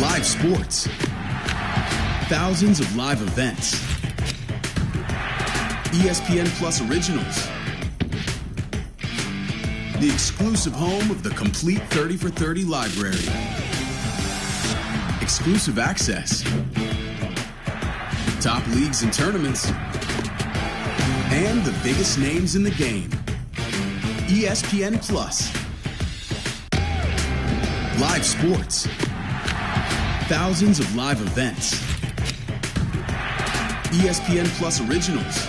Live sports. Thousands of live events. ESPN Plus Originals. The exclusive home of the complete 30 for 30 library. Exclusive access. Top leagues and tournaments. And the biggest names in the game. ESPN Plus. Live sports. Thousands of live events. ESPN Plus Originals.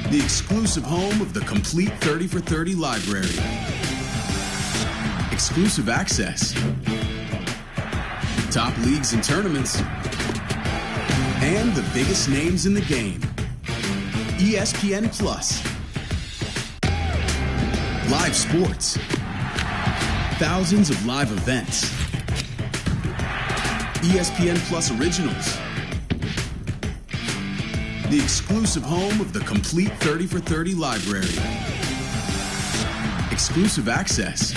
The exclusive home of the complete 30 for 30 library. Exclusive access. Top leagues and tournaments. And the biggest names in the game. ESPN Plus. Live sports. Thousands of live events. ESPN Plus Originals. The exclusive home of the complete 30 for 30 library. Exclusive access.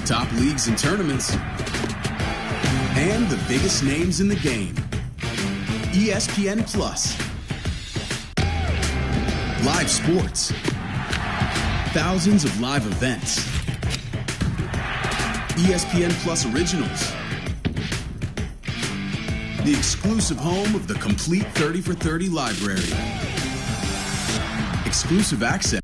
Top leagues and tournaments. And the biggest names in the game. ESPN Plus. Live sports. Thousands of live events. ESPN Plus Originals. The exclusive home of the complete 30 for 30 library. Exclusive access.